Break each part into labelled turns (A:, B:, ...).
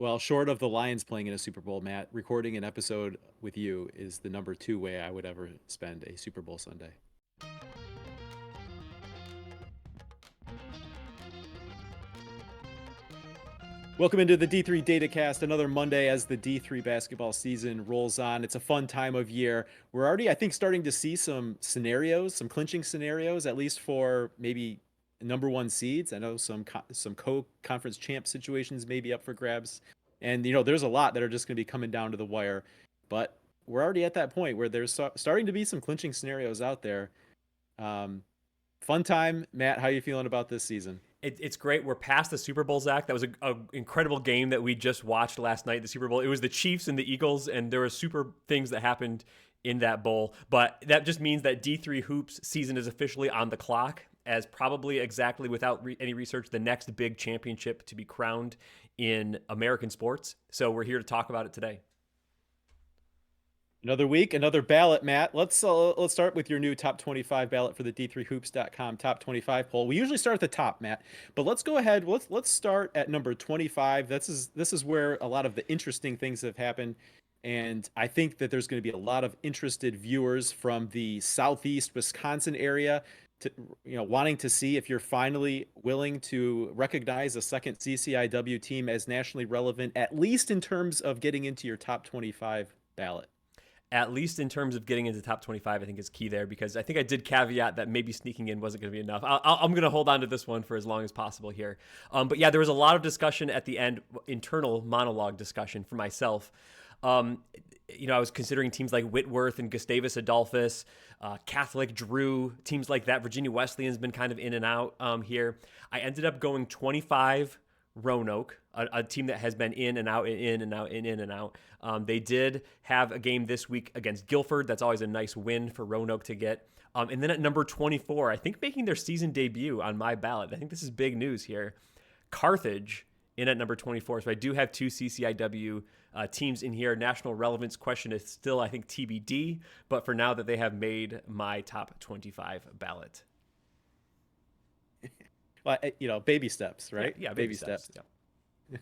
A: Well, short of the Lions playing in a Super Bowl, Matt, recording an episode with you is the number two way I would ever spend a Super Bowl Sunday. Welcome into the D3 Datacast, another Monday as the D3 basketball season rolls on. It's a fun time of year. We're already, I think, starting to see some scenarios, some clinching scenarios, at least for maybe number one seeds. I know some co-conference champ situations may be up for grabs. And, there's a lot that are just going to be coming down to the wire. But we're already at that point where there's starting to be some clinching scenarios out there. Um, Fun time. Matt, how are you feeling about this season?
B: It's great. We're past the Super Bowl, Zach. That was a incredible game that we just watched last night, the Super Bowl. It was the Chiefs and the Eagles, and there were super things that happened in that bowl. But that just means that D3 Hoops season is officially on the clock, as probably exactly without any research, the next big championship to be crowned in American sports. So we're here to talk about it today.
A: Another week, another ballot, Matt. Let's start with your new top 25 ballot for the D3hoops.com top 25 poll. We usually start at the top, Matt, but let's go ahead. Let's start at number 25. This is where a lot of the interesting things have happened, and I think that there's going to be a lot of interested viewers from the Southeast Wisconsin area to wanting to see if you're finally willing to recognize a second CCIW team as nationally relevant, at least in terms of getting into your top 25 ballot.
B: At least in terms of getting into top 25, I think is key there, because I think I did caveat that maybe sneaking in wasn't going to be enough. I'm going to hold on to this one for as long as possible here. But yeah, there was a lot of discussion at the end, internal monologue discussion for myself. I was considering teams like Whitworth and Gustavus Adolphus, Catholic, Drew, teams like that. Virginia Wesleyan's been kind of in and out here. I ended up going 25 Roanoke, a team that has been in and out and in and out and in and out. They did have a game this week against Guilford. That's always a nice win for Roanoke to get. And then at number 24, I think making their season debut on my ballot, I think this is big news here, Carthage in at number 24. So I do have two CCIW teams in here. National relevance question is still, I think, TBD, but for now that they have made my top 25 ballot.
A: Well, baby steps, right?
B: Yeah, baby steps. Yeah.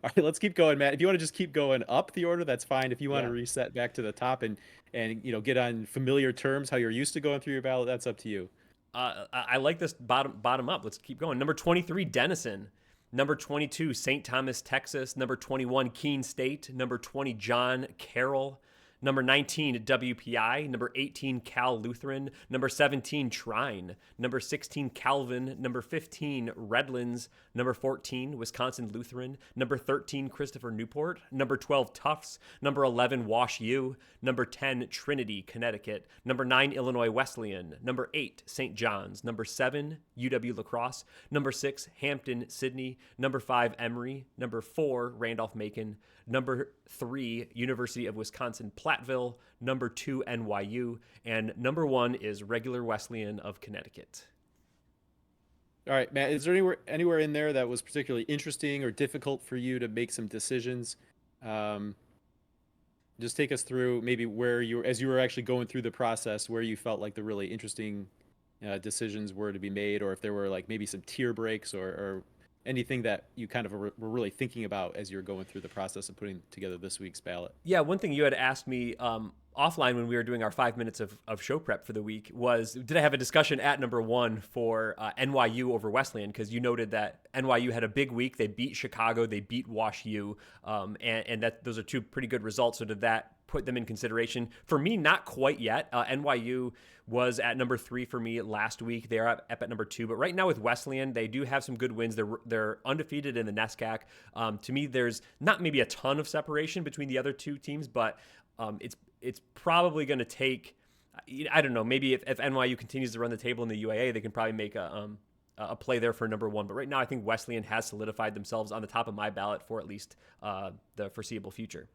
A: All right, let's keep going, Matt. If you want to just keep going up the order, that's fine. If you want to
B: Yeah.
A: reset back to the top and get on familiar terms, how you're used to going through your ballot, that's up to you.
B: I like this bottom up. Let's keep going. Number 23, Denison. Number 22, St. Thomas, Texas. Number 21, Keene State. Number 20, John Carroll. Number 19, WPI. Number 18, Cal Lutheran. Number 17, Trine. Number 16, Calvin. Number 15, Redlands. Number 14, Wisconsin Lutheran. Number 13, Christopher Newport. Number 12, Tufts. Number 11, Wash U. Number 10, Trinity, Connecticut. Number 9, Illinois Wesleyan. Number 8, St. John's. Number 7, UW La Crosse. Number 6, Hampton, Sydney. Number 5, Emory. Number 4, Randolph-Macon. Number 3, University of Wisconsin Platteville. Number 2, NYU. And number 1 is regular Wesleyan of Connecticut.
A: All right, Matt, is there anywhere in there that was particularly interesting or difficult for you to make some decisions? Just take us through maybe where as you were actually going through the process, where you felt like the really interesting decisions were to be made, or if there were like maybe some tier breaks or anything that you kind of were really thinking about as you're going through the process of putting together this week's ballot.
B: Yeah, one thing you had asked me offline when we were doing our 5 minutes of show prep for the week was, did I have a discussion at number 1 for NYU over Wesleyan? Because you noted that NYU had a big week. They beat Chicago. They beat Wash U. And that those are two pretty good results. So did that put them in consideration? For me, not quite yet. NYU was at number 3 for me last week. They're up at number 2. But right now with Wesleyan, they do have some good wins. They're undefeated in the NESCAC. To me, there's not maybe a ton of separation between the other two teams, but it's probably going to take, I don't know, maybe if NYU continues to run the table in the UAA, they can probably make a play there for number 1. But right now, I think Wesleyan has solidified themselves on the top of my ballot for at least the foreseeable future.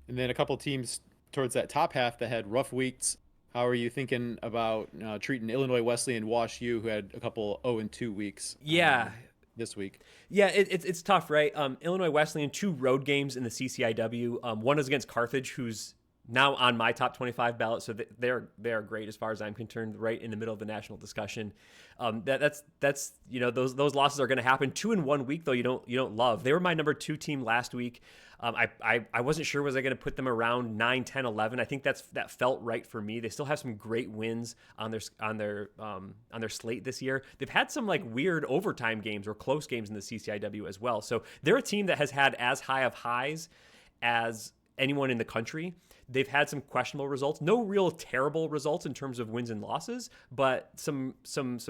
A: And then a couple teams towards that top half that had rough weeks. How are you thinking about treating Illinois Wesleyan and Wash U, who had a couple 0-2 weeks?
B: Yeah.
A: This week.
B: Yeah, it's tough, right? Illinois Wesleyan, 2 road games in the CCIW. One is against Carthage, who's now on my top 25 ballot. So they're great as far as I'm concerned, right in the middle of the national discussion. That's those losses are going to happen. 2 in 1 week though you don't love. They were my number 2 team last week. I wasn't sure was I going to put them around 9, 10, 11. I think that felt right for me. They still have some great wins on their slate this year. They've had some like weird overtime games or close games in the CCIW as well. So they're a team that has had as high of highs as anyone in the country. They've had some questionable results, no real terrible results in terms of wins and losses, but some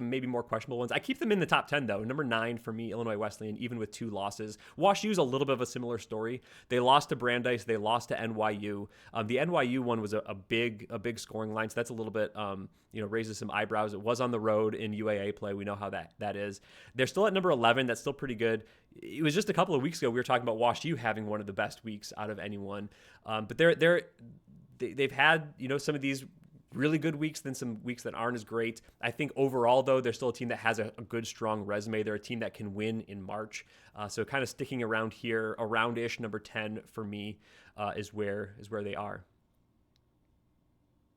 B: maybe more questionable ones. I keep them in the top 10 though. Number 9 for me, Illinois Wesleyan, even with 2 losses. Wash U's a little bit of a similar story. They lost to Brandeis, they lost to NYU. The NYU one was a big scoring line, so that's a little bit raises some eyebrows. It was on the road in UAA play. We know how that is. They're still at number 11. That's still pretty good. It was just a couple of weeks ago we were talking about Wash U having one of the best weeks out of anyone. But they've had some of these really good weeks, then some weeks that aren't as great. I think overall though they're still a team that has a good strong resume. They're a team that can win in March. So kind of sticking around here, around-ish number 10 for me is where they are.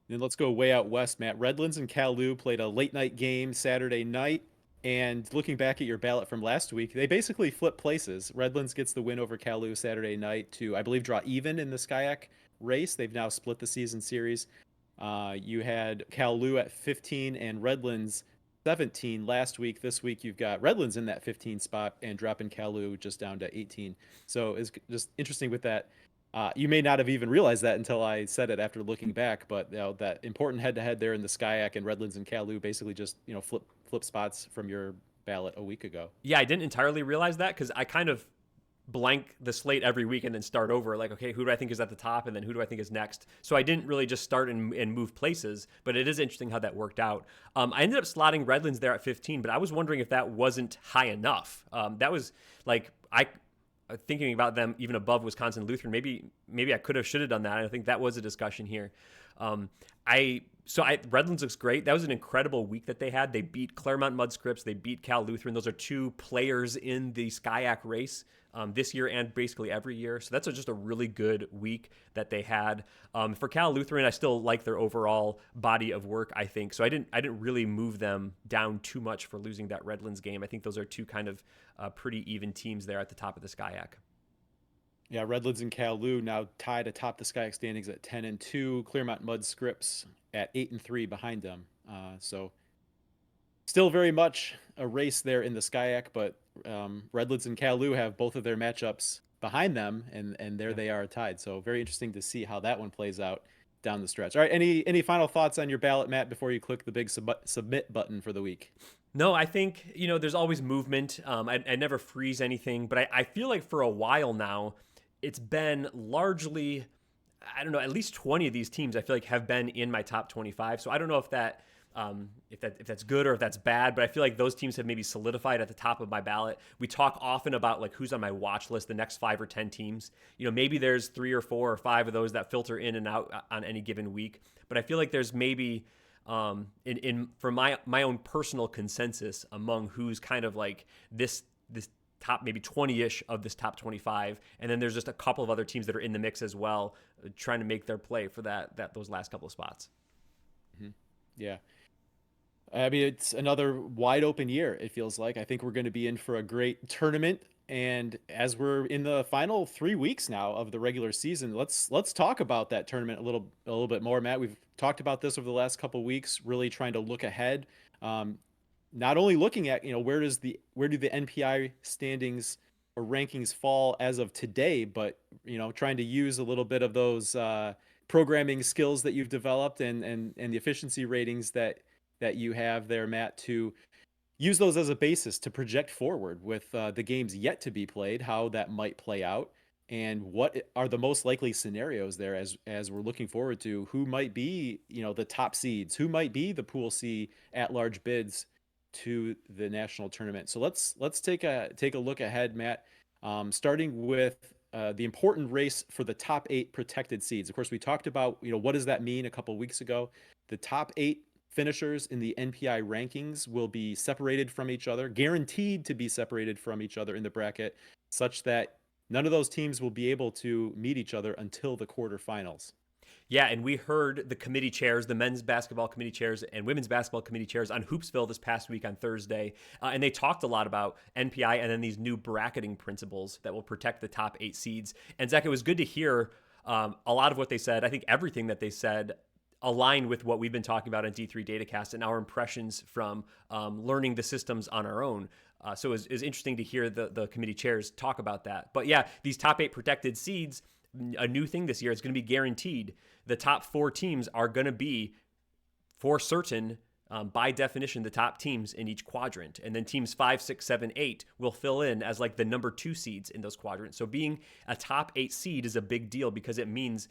A: Then let's go way out west, Matt. Redlands and Kalu played a late night game Saturday night. And looking back at your ballot from last week, they basically flip places. Redlands gets the win over Kalu Saturday night to, I believe, draw even in the Skyak race. They've now split the season series. You had Kalu at 15 and Redlands 17 last week. This week you've got Redlands in that 15 spot and dropping Kalu just down to 18. So it's just interesting with that. You may not have even realized that until I said it after looking back, but that important head-to-head there in the Skyak and Redlands and Kalu basically just flip spots from your ballot a week ago.
B: Yeah, I didn't entirely realize that because I kind of blank the slate every week and then start over. Like, okay, who do I think is at the top, and then who do I think is next? So I didn't really just start and move places, but it is interesting how that worked out. I ended up slotting Redlands there at 15, but I was wondering if that wasn't high enough. That was like thinking about them even above Wisconsin Lutheran. Maybe I should have done that. I think that was a discussion here. Redlands looks great. That was an incredible week that they had. They beat Claremont Mudscripts. They beat Cal Lutheran. Those are 2 players in the Skyak race this year and basically every year. So that's just a really good week that they had. For Cal Lutheran, I still like their overall body of work, I think. So I didn't really move them down too much for losing that Redlands game. I think those are 2 kind of pretty even teams there at the top of the Skyak.
A: Yeah, Redlands and Kalu now tied atop the Skyak standings at 10-2. Claremont Mudscripts at 8-3 behind them. So still very much a race there in the Skyak, but Redlands and Kalu have both of their matchups behind them, and there they are tied. So very interesting to see how that one plays out down the stretch. All right, any final thoughts on your ballot, Matt, before you click the big submit button for the week?
B: No, I think, there's always movement. I never freeze anything, but I feel like for a while now, it's been largely, I don't know, at least 20 of these teams I feel like have been in my top 25. So I don't know if that's good or if that's bad, but I feel like those teams have maybe solidified at the top of my ballot. We talk often about like who's on my watch list, the next 5 or 10 teams. Maybe there's 3 or 4 or 5 of those that filter in and out on any given week. But I feel like there's maybe for my own personal consensus among who's kind of like this top maybe 20-ish of this top 25, and then there's just a couple of other teams that are in the mix as well, trying to make their play for those last couple of spots.
A: Mm-hmm. Yeah, I mean, it's another wide open year, it feels like. I think we're going to be in for a great tournament, and as we're in the final 3 weeks now of the regular season, let's talk about that tournament a little bit more, Matt. We've talked about this over the last couple of weeks, really trying to look ahead. Not only looking at, where do the NPI standings or rankings fall as of today, but, trying to use a little bit of those programming skills that you've developed and the efficiency ratings that you have there, Matt, to use those as a basis to project forward with the games yet to be played, how that might play out, and what are the most likely scenarios there as we're looking forward to who might be, the top seeds, who might be the Pool C at-large bids to the national tournament. So let's take a look ahead, Matt, starting with the important race for the top 8 protected seeds. Of course, we talked about, what does that mean a couple of weeks ago. The top 8 finishers in the NPI rankings will be separated from each other, guaranteed to be separated from each other in the bracket, such that none of those teams will be able to meet each other until the quarterfinals.
B: Yeah, and we heard the committee chairs, the men's basketball committee chairs and women's basketball committee chairs on Hoopsville this past week on Thursday. And they talked a lot about NPI and then these new bracketing principles that will protect the top 8 seeds. And Zach, it was good to hear a lot of what they said. I think everything that they said aligned with what we've been talking about on D3 Datacast and our impressions from learning the systems on our own. So it was interesting to hear the committee chairs talk about that. But yeah, these top 8 protected seeds, a new thing this year, it's going to be guaranteed. The top 4 teams are going to be, for certain, by definition, the top teams in each quadrant. And then teams 5, 6, 7, 8 will fill in as like the number 2 seeds in those quadrants. So being a top 8 seed is a big deal because it means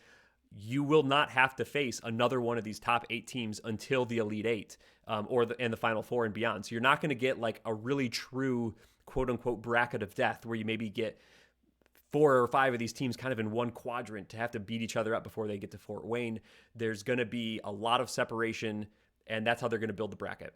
B: you will not have to face another one of these top 8 teams until the Elite 8 and the Final 4 and beyond. So you're not going to get like a really true quote unquote bracket of death where you maybe get 4 or 5 of these teams kind of in one quadrant to have to beat each other up before they get to Fort Wayne. There's going to be a lot of separation, and that's how they're going to build the bracket.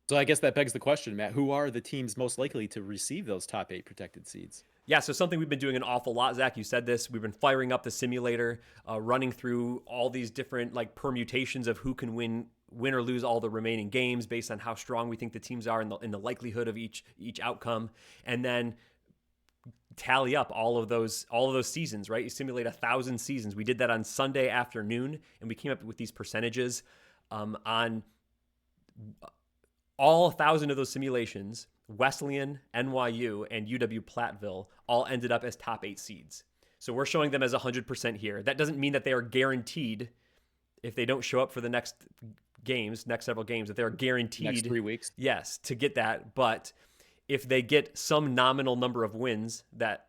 A: So I guess that begs the question, Matt, who are the teams most likely to receive those top 8 protected seeds?
B: Yeah, so something we've been doing an awful lot, Zach, you said this, we've been firing up the simulator, running through all these different like permutations of who can win or lose all the remaining games based on how strong we think the teams are in the likelihood of each outcome, and then tally up all of those seasons, right? You simulate 1,000 seasons. We did that on Sunday afternoon, and we came up with these percentages on all 1,000 of those simulations. Wesleyan, NYU, and UW Platteville all ended up as top 8 seeds. So we're showing them as 100% here. That doesn't mean that they are guaranteed if they don't show up for the next several games, that they're guaranteed
A: Next 3 weeks.
B: Yes, to get that. But if they get some nominal number of wins that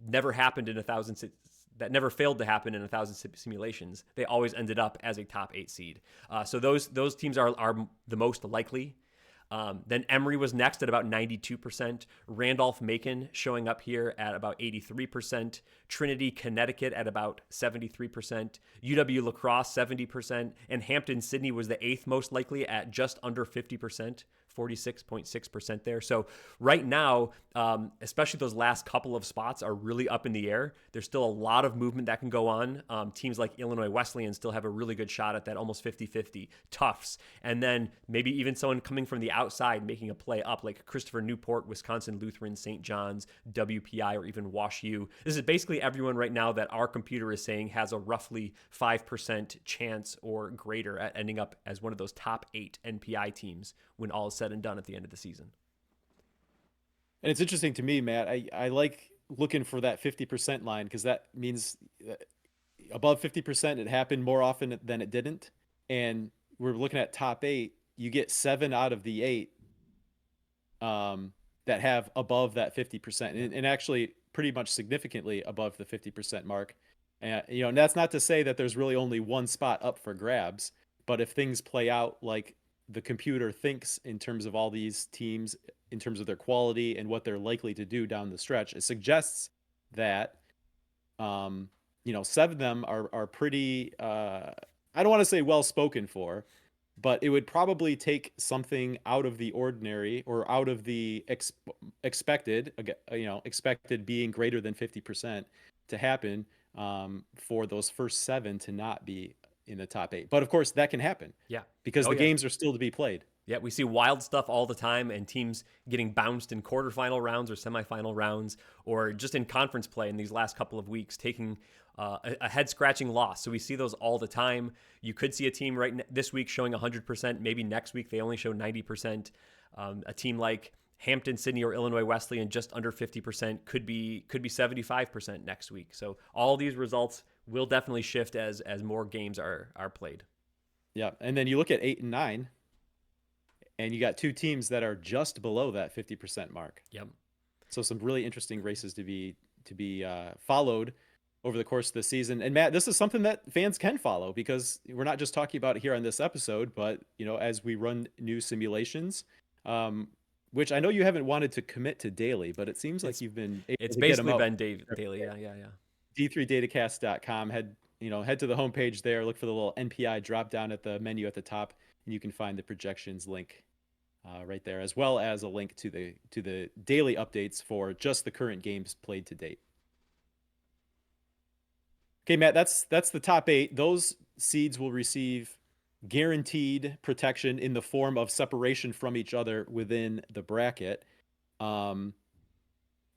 B: never happened in 1,000, that never failed to happen in 1,000 simulations, they always ended up as a top 8 seed. So those teams are the most likely. Then Emory was next at about 92%. Randolph-Macon showing up here at about 83%. Trinity, Connecticut at about 73%. UW-La Crosse, 70%. And Hampton-Sydney was the 8th most likely at just under 50%. 46.6% there. So right now, especially those last couple of spots are really up in the air. There's still a lot of movement that can go on. Teams like Illinois Wesleyan still have a really good shot at that, almost 50-50. Tufts. And then maybe even someone coming from the outside making a play up, like Christopher Newport, Wisconsin Lutheran, St. John's, WPI, or even Wash U. This is basically everyone right now that our computer is saying has a roughly 5% chance or greater at ending up as one of those top 8 NPI teams when all is said and done at the end of the season.
A: And it's interesting to me, Matt. I like looking for that 50% line because that means above 50%, it happened more often than it didn't. And we're looking at top 8. You get 7 out of the 8 that have above that 50%, and actually pretty much significantly above the 50% mark. And that's not to say that there's really only one spot up for grabs, but if things play out like the computer thinks in terms of all these teams, in terms of their quality and what they're likely to do down the stretch, it suggests that 7 of them are pretty I don't want to say well spoken for, but it would probably take something out of the ordinary or out of the expected being greater than 50% to happen for those first 7 to not be in the top 8. But of course that can happen.
B: Yeah.
A: Because games are still to be played.
B: Yeah, we see wild stuff all the time and teams getting bounced in quarterfinal rounds or semifinal rounds or just in conference play in these last couple of weeks taking a head-scratching loss. So we see those all the time. You could see a team this week showing 100%. Maybe next week they only show 90%. A team like Hampton-Sydney or Illinois Wesleyan just under 50% could be 75% next week. So all these results will definitely shift as more games are played.
A: Yeah, and then you look at 8 and 9, and you got 2 teams that are just below that 50% mark.
B: Yep.
A: So some really interesting races to be followed over the course of the season. And Matt, this is something that fans can follow because we're not just talking about it here on this episode, but as we run new simulations, which I know you haven't wanted to commit to daily, but it seems like you've been able
B: it's
A: to
B: basically
A: get them
B: been daily. Yeah.
A: D3Datacast.com. Head to the homepage there, look for the little NPI drop down at the menu at the top, and you can find the projections link right there, as well as a link to the daily updates for just the current games played to date. Okay, Matt, that's the top 8. Those seeds will receive guaranteed protection in the form of separation from each other within the bracket. Um,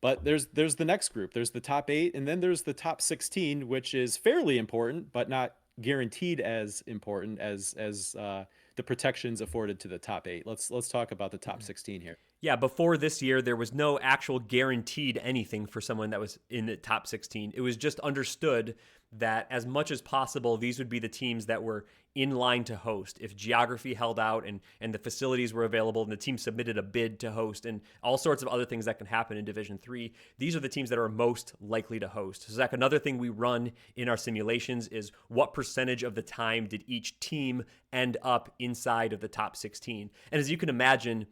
A: but there's the next group. There's the top 8, and then there's the top 16, which is fairly important, but not guaranteed as important as the protections afforded to the top 8. Let's talk about the top 16 here.
B: Yeah, before this year, there was no actual guaranteed anything for someone that was in the top 16. It was just understood that as much as possible, these would be the teams that were in line to host. If geography held out and the facilities were available and the team submitted a bid to host and all sorts of other things that can happen in Division 3, these are the teams that are most likely to host. So, Zach, another thing we run in our simulations is what percentage of the time did each team end up inside of the top 16? And as you can imagine,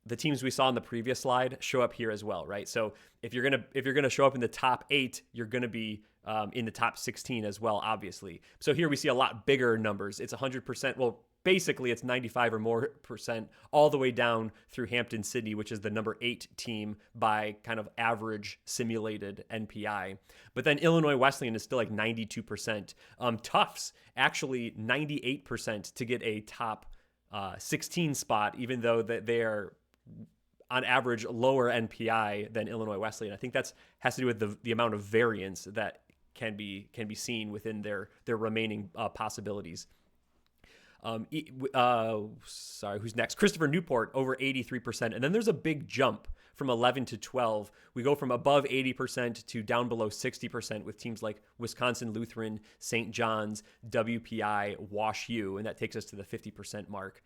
B: the teams we saw in the previous slide show up here as well, right? So if you're gonna show up in the top 8, you're gonna be in the top 16 as well, obviously. So here we see a lot bigger numbers. It's 100%. Well, basically it's 95 or more percent all the way down through Hampton Sydney, which is the number 8 team by kind of average simulated NPI. But then Illinois Wesleyan is still like 92%. Tufts actually 98% to get a top 16 spot, even though that they are on average lower NPI than Illinois Wesleyan. I think that's has to do with the amount of variance that can be seen within their remaining possibilities. Sorry, who's next? Christopher Newport, over 83%. And then there's a big jump from 11 to 12. We go from above 80% to down below 60% with teams like Wisconsin Lutheran, St. John's, WPI, Wash U, and that takes us to the 50% mark,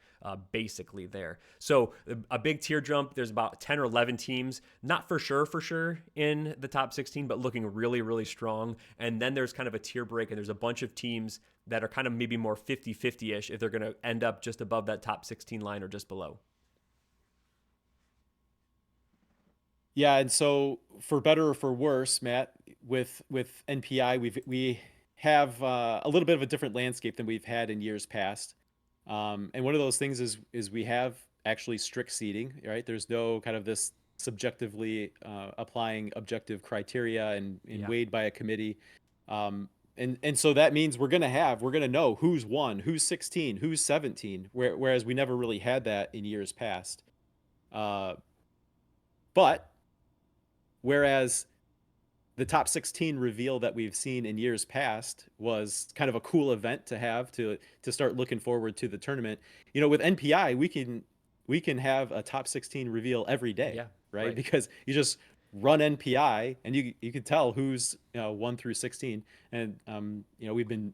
B: basically there. So a big tier jump. There's about 10 or 11 teams, not for sure in the top 16, but looking really, really strong. And then there's kind of a tier break, and there's a bunch of teams that are kind of maybe more 50-50-ish if they're going to end up just above that top 16 line or just below.
A: Yeah, and so for better or for worse, Matt, with NPI, we have a little bit of a different landscape than we've had in years past. And one of those things is we have actually strict seeding, right? There's no kind of this subjectively applying objective criteria and weighed by a committee. And so that means we're gonna know who's 1, who's 16, who's 17, whereas we never really had that in years past. But whereas the top 16 reveal that we've seen in years past was kind of a cool event to have to start looking forward to the tournament. You know, with NPI, we can have a top 16 reveal every day, right? Because you just run NPI and you can tell who's 1 through 16. And we've been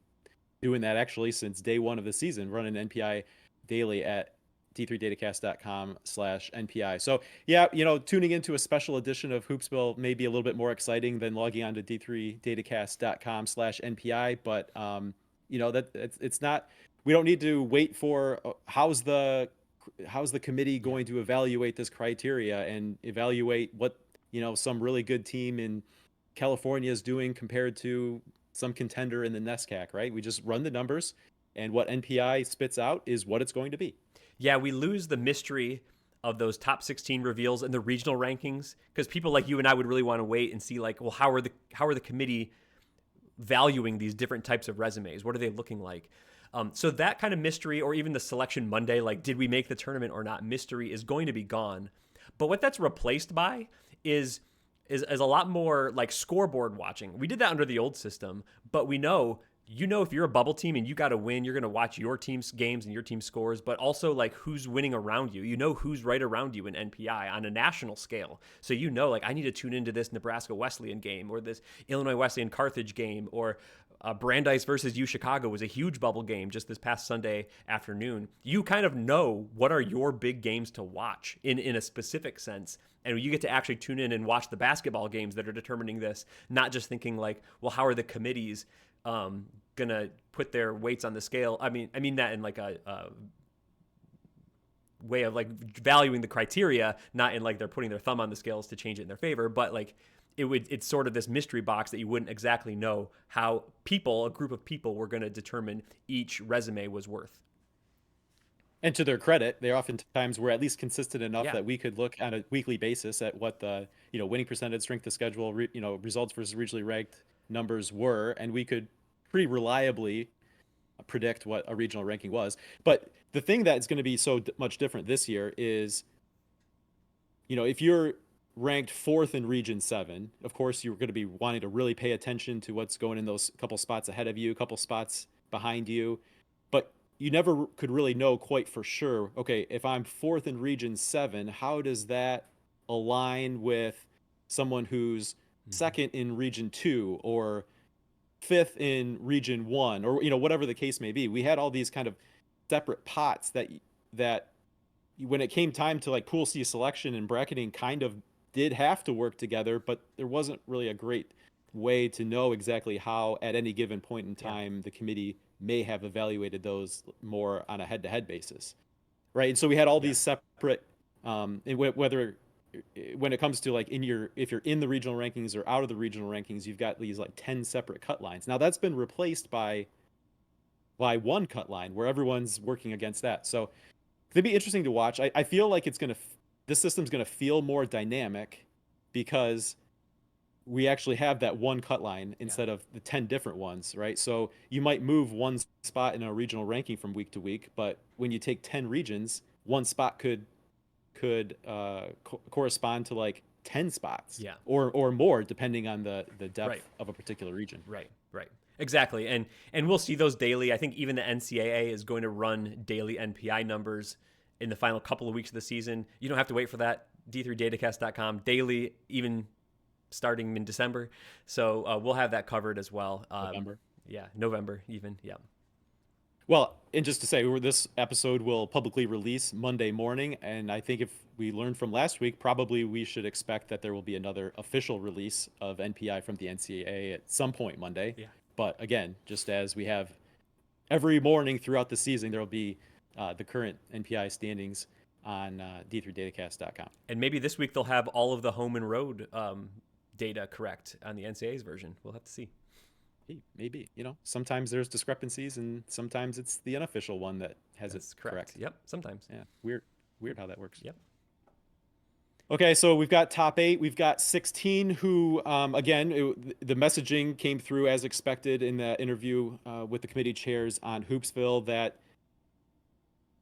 A: doing that actually since day 1 of the season, running NPI daily at d3datacast.com/NPI. So yeah, tuning into a special edition of Hoopsville may be a little bit more exciting than logging on to d3datacast.com/NPI, but that it's not, we don't need to wait for how's the committee going to evaluate this criteria and evaluate what some really good team in California is doing compared to some contender in the NESCAC, right? We just run the numbers, and what NPI spits out is what it's going to be.
B: Yeah, we lose the mystery of those top 16 reveals and the regional rankings because people like you and I would really want to wait and see, like, well, how are the committee valuing these different types of resumes? What are they looking like? So that kind of mystery, or even the selection Monday, like, did we make the tournament or not, mystery is going to be gone. But what that's replaced by is a lot more like scoreboard watching. We did that under the old system, but we know, if you're a bubble team and you got to win, you're going to watch your team's games and your team scores, but also like who's winning around you. Who's right around you in NPI on a national scale. So like, I need to tune into this Nebraska Wesleyan game or this Illinois Wesleyan Carthage game, or Brandeis versus U Chicago was a huge bubble game just this past Sunday afternoon. You kind of know what are your big games to watch in a specific sense. And you get to actually tune in and watch the basketball games that are determining this, not just thinking like, well, how are the committees gonna put their weights on the scale? I mean that in like a way of like valuing the criteria, not in like they're putting their thumb on the scales to change it in their favor, but like it's sort of this mystery box that you wouldn't exactly know how a group of people were going to determine each resume was worth.
A: And to their credit, they oftentimes were at least consistent enough that we could look on a weekly basis at what the winning percentage, strength of schedule, results versus regionally ranked numbers were, and we could pretty reliably predict what a regional ranking was. But the thing that's going to be so much different this year is, if you're ranked fourth in Region 7, of course, you're going to be wanting to really pay attention to what's going in those couple spots ahead of you, a couple spots behind you. But you never could really know quite for sure, okay, if I'm fourth in Region 7, how does that align with someone who's second in Region 2 or fifth in Region 1, or whatever the case may be? We had all these kind of separate pots that when it came time to like pool C selection and bracketing kind of did have to work together, but there wasn't really a great way to know exactly how at any given point in time the committee may have evaluated those more on a head-to-head basis, right? And so we had all these separate, whether when it comes to like if you're in the regional rankings or out of the regional rankings, you've got these like 10 separate cut lines. Now that's been replaced by one cut line where everyone's working against that. So it'd be interesting to watch. I feel like this system's gonna feel more dynamic because we actually have that one cut line instead of the 10 different ones, right? So you might move one spot in a regional ranking from week to week, but when you take 10 regions, one spot could correspond to like 10 spots, or more, depending on the depth of a particular region.
B: Right. Exactly. And we'll see those daily. I think even the NCAA is going to run daily NPI numbers in the final couple of weeks of the season. You don't have to wait for that. D3Datacast.com daily, even starting in December. So we'll have that covered as well.
A: November.
B: Yeah, November even. Yeah.
A: Well, and just to say, this episode will publicly release Monday morning, and I think if we learned from last week, probably we should expect that there will be another official release of NPI from the NCAA at some point Monday.
B: Yeah.
A: But again, just as we have every morning throughout the season, there will be the current NPI standings on D3Datacast.com.
B: And maybe this week they'll have all of the home and road data correct on the NCAA's version. We'll have to see.
A: Maybe, sometimes there's discrepancies and sometimes it's the unofficial one that has it correct.
B: Yep, sometimes.
A: Yeah, weird how that works.
B: Yep.
A: Okay, so we've got top 8. We've got 16 who, again, the messaging came through as expected in the interview with the committee chairs on Hoopsville that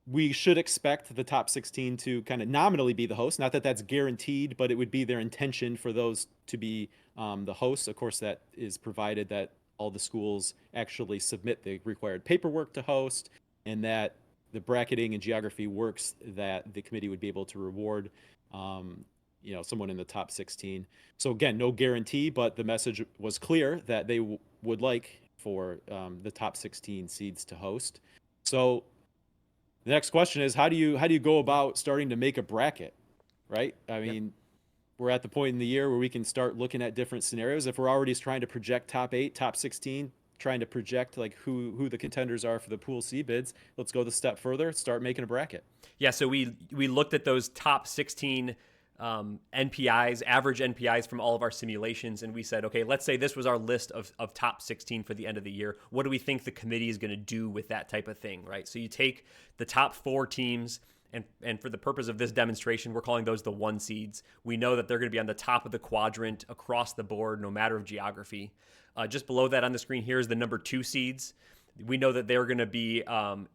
A: we should expect the top 16 to kind of nominally be the host. Not that that's guaranteed, but it would be their intention for those to be the hosts. Of course, that is provided that all the schools actually submit the required paperwork to host, and that the bracketing and geography works that the committee would be able to reward someone in the top 16. So again, no guarantee, but the message was clear that they would like for the top 16 seeds to host. So the next question is, how do you go about starting to make a bracket, right? I mean, we're at the point in the year where we can start looking at different scenarios. If we're already trying to project top 8, top 16, trying to project like who the contenders are for the Pool C bids, let's go the step further, start making a bracket.
B: Yeah, so we looked at those top 16 NPIs, average NPIs from all of our simulations, and we said, okay, let's say this was our list of top 16 for the end of the year. What do we think the committee is going to do with that type of thing, right? So you take the top 4 teams, and for the purpose of this demonstration, we're calling those the 1 seeds. We know that they're going to be on the top of the quadrant across the board, no matter of geography. Just below that on the screen here is the number 2 seeds. We know that they're going to be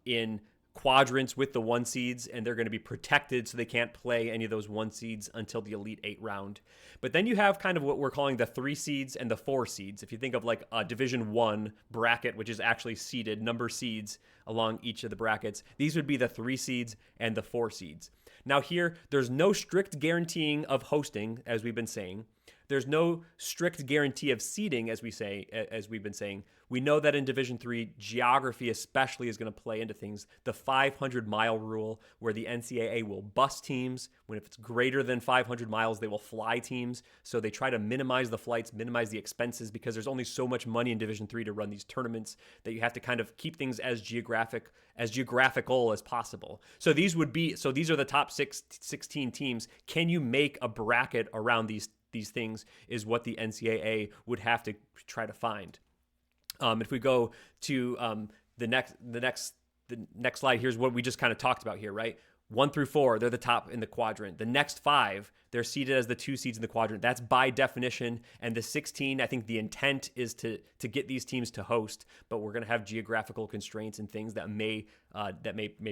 B: in quadrants with the 1 seeds, and they're going to be protected so they can't play any of those 1 seeds until the Elite 8 round. But then you have kind of what we're calling the 3 seeds and the 4 seeds. If you think of like a Division 1 bracket, which is actually seeded, number seeds along each of the brackets, these would be the 3 seeds and the 4 seeds. Now here, there's no strict guaranteeing of hosting, as we've been saying. There's no strict guarantee of seeding, as we've been saying. We know that in Division 3, geography especially is going to play into things. The 500-mile rule, where the NCAA will bus teams. When if it's greater than 500 miles, they will fly teams. So they try to minimize the flights, minimize the expenses, because there's only so much money in Division 3 to run these tournaments that you have to kind of keep things as geographical as possible. So these are the top 16 teams. Can you make a bracket around these things is what the NCAA would have to try to find. If we go to the next slide, here's what we just kind of talked about here, right? 1 through 4, they're the top in the quadrant. The next 5, They're seeded as the 2 seeds in the quadrant. That's by definition. And the 16, I think the intent is to get these teams to host, but we're going to have geographical constraints and things that may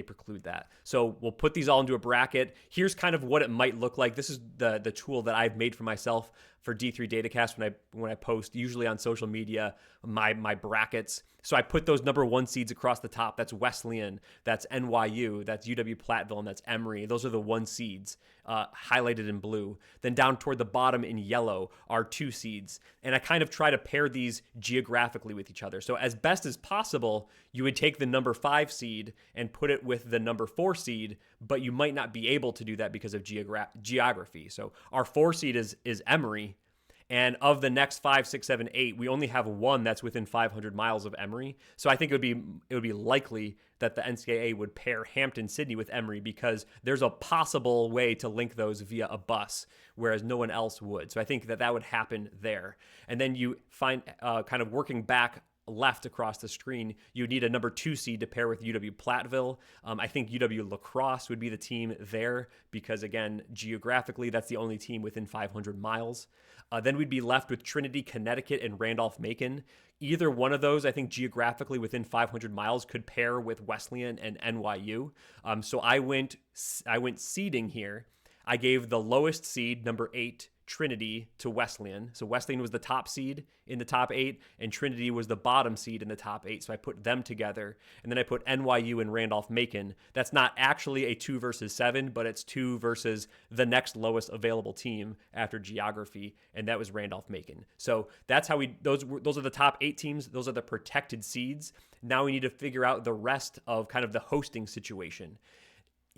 B: preclude that. So we'll put these all into a bracket. Here's kind of what it might look like. This is the tool that I've made for myself for D3 Datacast when I post, usually on social media, my brackets. So I put those number 1 seeds across the top. That's Wesleyan, that's NYU, that's UW Platteville, and that's Emory. Those are the 1 seeds highlighted in blue. Then down toward the bottom in yellow are 2 seeds. And I kind of try to pair these geographically with each other. So as best as possible, you would take the number 5 seed and put it with the number 4 seed, but you might not be able to do that because of geography. So our 4 seed is Emory. And of the next 5, 6, 7, 8, we only have 1 that's within 500 miles of Emory. So I think it would be likely that the NCAA would pair Hampton-Sydney with Emory because there's a possible way to link those via a bus, whereas no one else would. So I think that would happen there. And then you find kind of working back left across the screen, you need a number 2 seed to pair with UW Platteville. I think UW La Crosse would be the team there because, again, geographically, that's the only team within 500 miles. Then we'd be left with Trinity, Connecticut, and Randolph-Macon. Either one of those, I think, geographically within 500 miles could pair with Wesleyan and NYU. So I went seeding here. I gave the lowest seed, number 8, Trinity, to Wesleyan. So Wesleyan was the top seed in the top 8, and Trinity was the bottom seed in the top 8. So I put them together, and then I put NYU and Randolph-Macon. That's not actually a 2 versus 7, but it's 2 versus the next lowest available team after geography, and that was Randolph-Macon. So that's how those are the top 8 teams. Those are the protected seeds. Now we need to figure out the rest of kind of the hosting situation.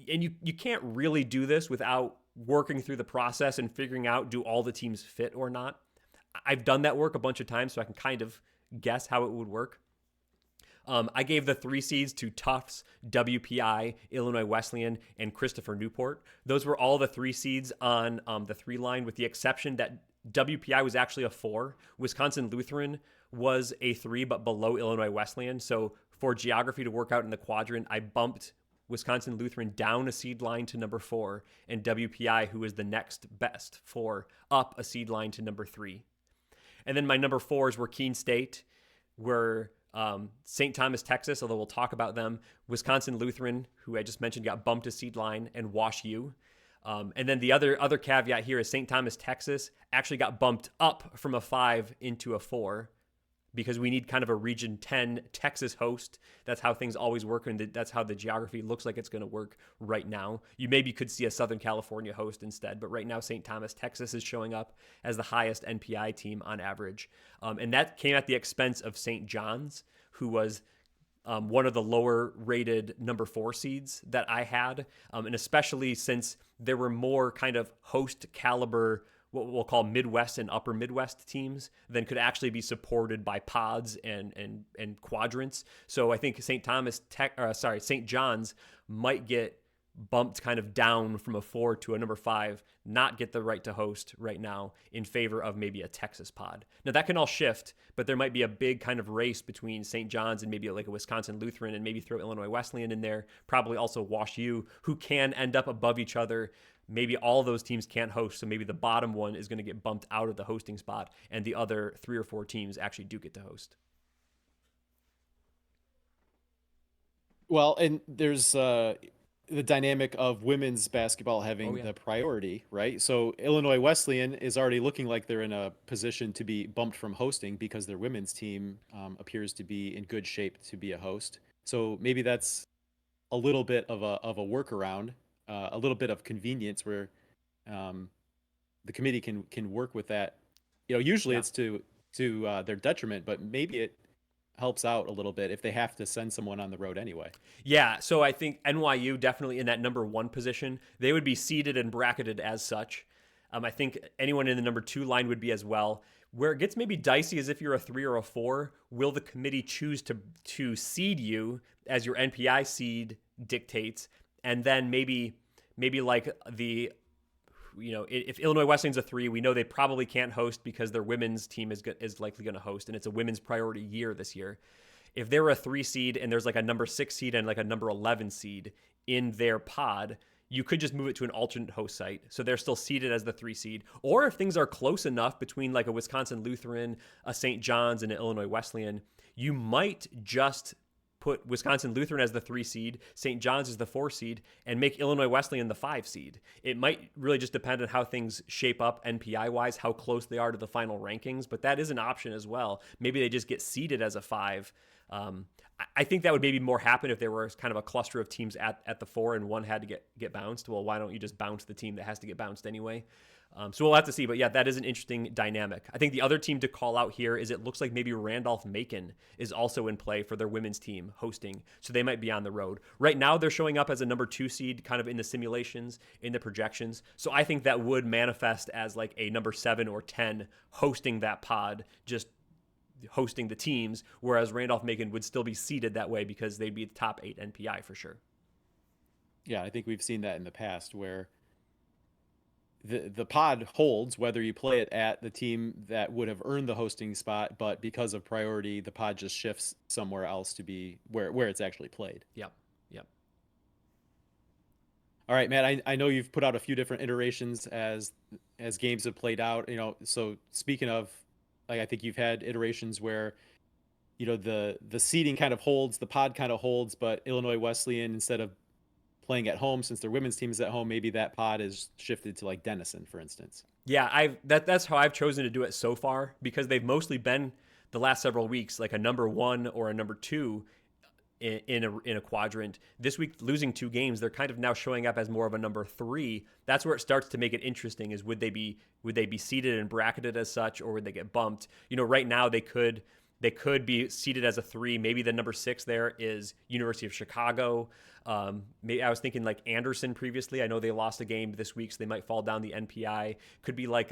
B: And you can't really do this without working through the process and figuring out, do all the teams fit or not? I've done that work a bunch of times, so I can kind of guess how it would work. I gave the 3 seeds to Tufts, WPI, Illinois Wesleyan, and Christopher Newport. Those were all the 3 seeds on the 3 line, with the exception that WPI was actually a 4. Wisconsin Lutheran was a 3, but below Illinois Wesleyan. So for geography to work out in the quadrant, I bumped Wisconsin Lutheran down a seed line to number 4, and WPI, who is the next best 4, up a seed line to number 3. And then my number 4s were Keene State, were St. Thomas, Texas, although we'll talk about them, Wisconsin Lutheran, who I just mentioned, got bumped a seed line, and Wash U. And then the other caveat here is St. Thomas, Texas, actually got bumped up from a 5 into a 4, because we need kind of a Region 10 Texas host. That's how things always work, and that's how the geography looks like it's going to work right now. You maybe could see a Southern California host instead, but right now St. Thomas, Texas is showing up as the highest NPI team on average. And that came at the expense of St. John's, who was one of the lower rated number 4 seeds that I had, and especially since there were more kind of host caliber, what we'll call Midwest and upper Midwest teams, than could actually be supported by pods and quadrants. So I think St. John's might get bumped kind of down from a 4 to a number 5, not get the right to host right now in favor of maybe a Texas pod. Now that can all shift, but there might be a big kind of race between St. John's and maybe like a Wisconsin Lutheran, and maybe throw Illinois Wesleyan in there, probably also Wash U, who can end up above each other. Maybe all those teams can't host, so maybe the bottom one is going to get bumped out of the hosting spot, and the other 3 or 4 teams actually do get to host.
A: Well, and there's the dynamic of women's basketball having the priority, right? So Illinois Wesleyan is already looking like they're in a position to be bumped from hosting because their women's team appears to be in good shape to be a host. So maybe that's a little bit of a workaround. A little bit of convenience where the committee can work with that. Usually it's to their detriment, but maybe it helps out a little bit if they have to send someone on the road anyway.
B: Yeah, so I think NYU definitely in that number 1 position. They would be seeded and bracketed as such. I think anyone in the number 2 line would be as well. Where it gets maybe dicey is if you're a 3 or a 4, will the committee choose to seed you as your NPI seed dictates? And then maybe like if Illinois Wesleyan's a 3, we know they probably can't host because their women's team is likely going to host, and it's a women's priority year this year. If they're a 3 seed and there's like a number 6 seed and like a number 11 seed in their pod, you could just move it to an alternate host site. So they're still seeded as the 3 seed. Or if things are close enough between like a Wisconsin Lutheran, a St. John's, and an Illinois Wesleyan, you might just put Wisconsin Lutheran as the 3 seed, St. John's as the 4 seed, and make Illinois Wesleyan the 5 seed. It might really just depend on how things shape up NPI-wise, how close they are to the final rankings, but that is an option as well. Maybe they just get seeded as a 5. I think that would maybe more happen if there was kind of a cluster of teams at the 4 and one had to get bounced. Well, why don't you just bounce the team that has to get bounced anyway? So we'll have to see. But yeah, that is an interesting dynamic. I think the other team to call out here is it looks like maybe Randolph-Macon is also in play for their women's team hosting. So they might be on the road. Right now, they're showing up as a number 2 seed kind of in the simulations, in the projections. So I think that would manifest as like a number 7 or 10 hosting that pod, just hosting the teams, whereas Randolph-Macon would still be seeded that way because they'd be the top 8 NPI for sure.
A: Yeah, I think we've seen that in the past where the pod holds whether you play it at the team that would have earned the hosting spot, but because of priority, the pod just shifts somewhere else to be where it's actually played.
B: Yep.
A: All right, Matt, I know you've put out a few different iterations as games have played out, so speaking of, like, I think you've had iterations where, the seeding kind of holds, the pod kind of holds, but Illinois Wesleyan, instead of playing at home, since their women's team is at home, maybe that pod is shifted to like Denison, for instance.
B: Yeah, that's how I've chosen to do it so far, because they've mostly been the last several weeks like a number 1 or a number 2 in a quadrant. This week, losing 2 games, they're kind of now showing up as more of a number 3. That's where it starts to make it interesting. Is would they be seeded and bracketed as such, or would they get bumped? Right now they could be seeded as a 3. Maybe the number 6 there is University of Chicago. Maybe I was thinking like Anderson previously. I know they lost a game this week, so they might fall down the NPI. Could be like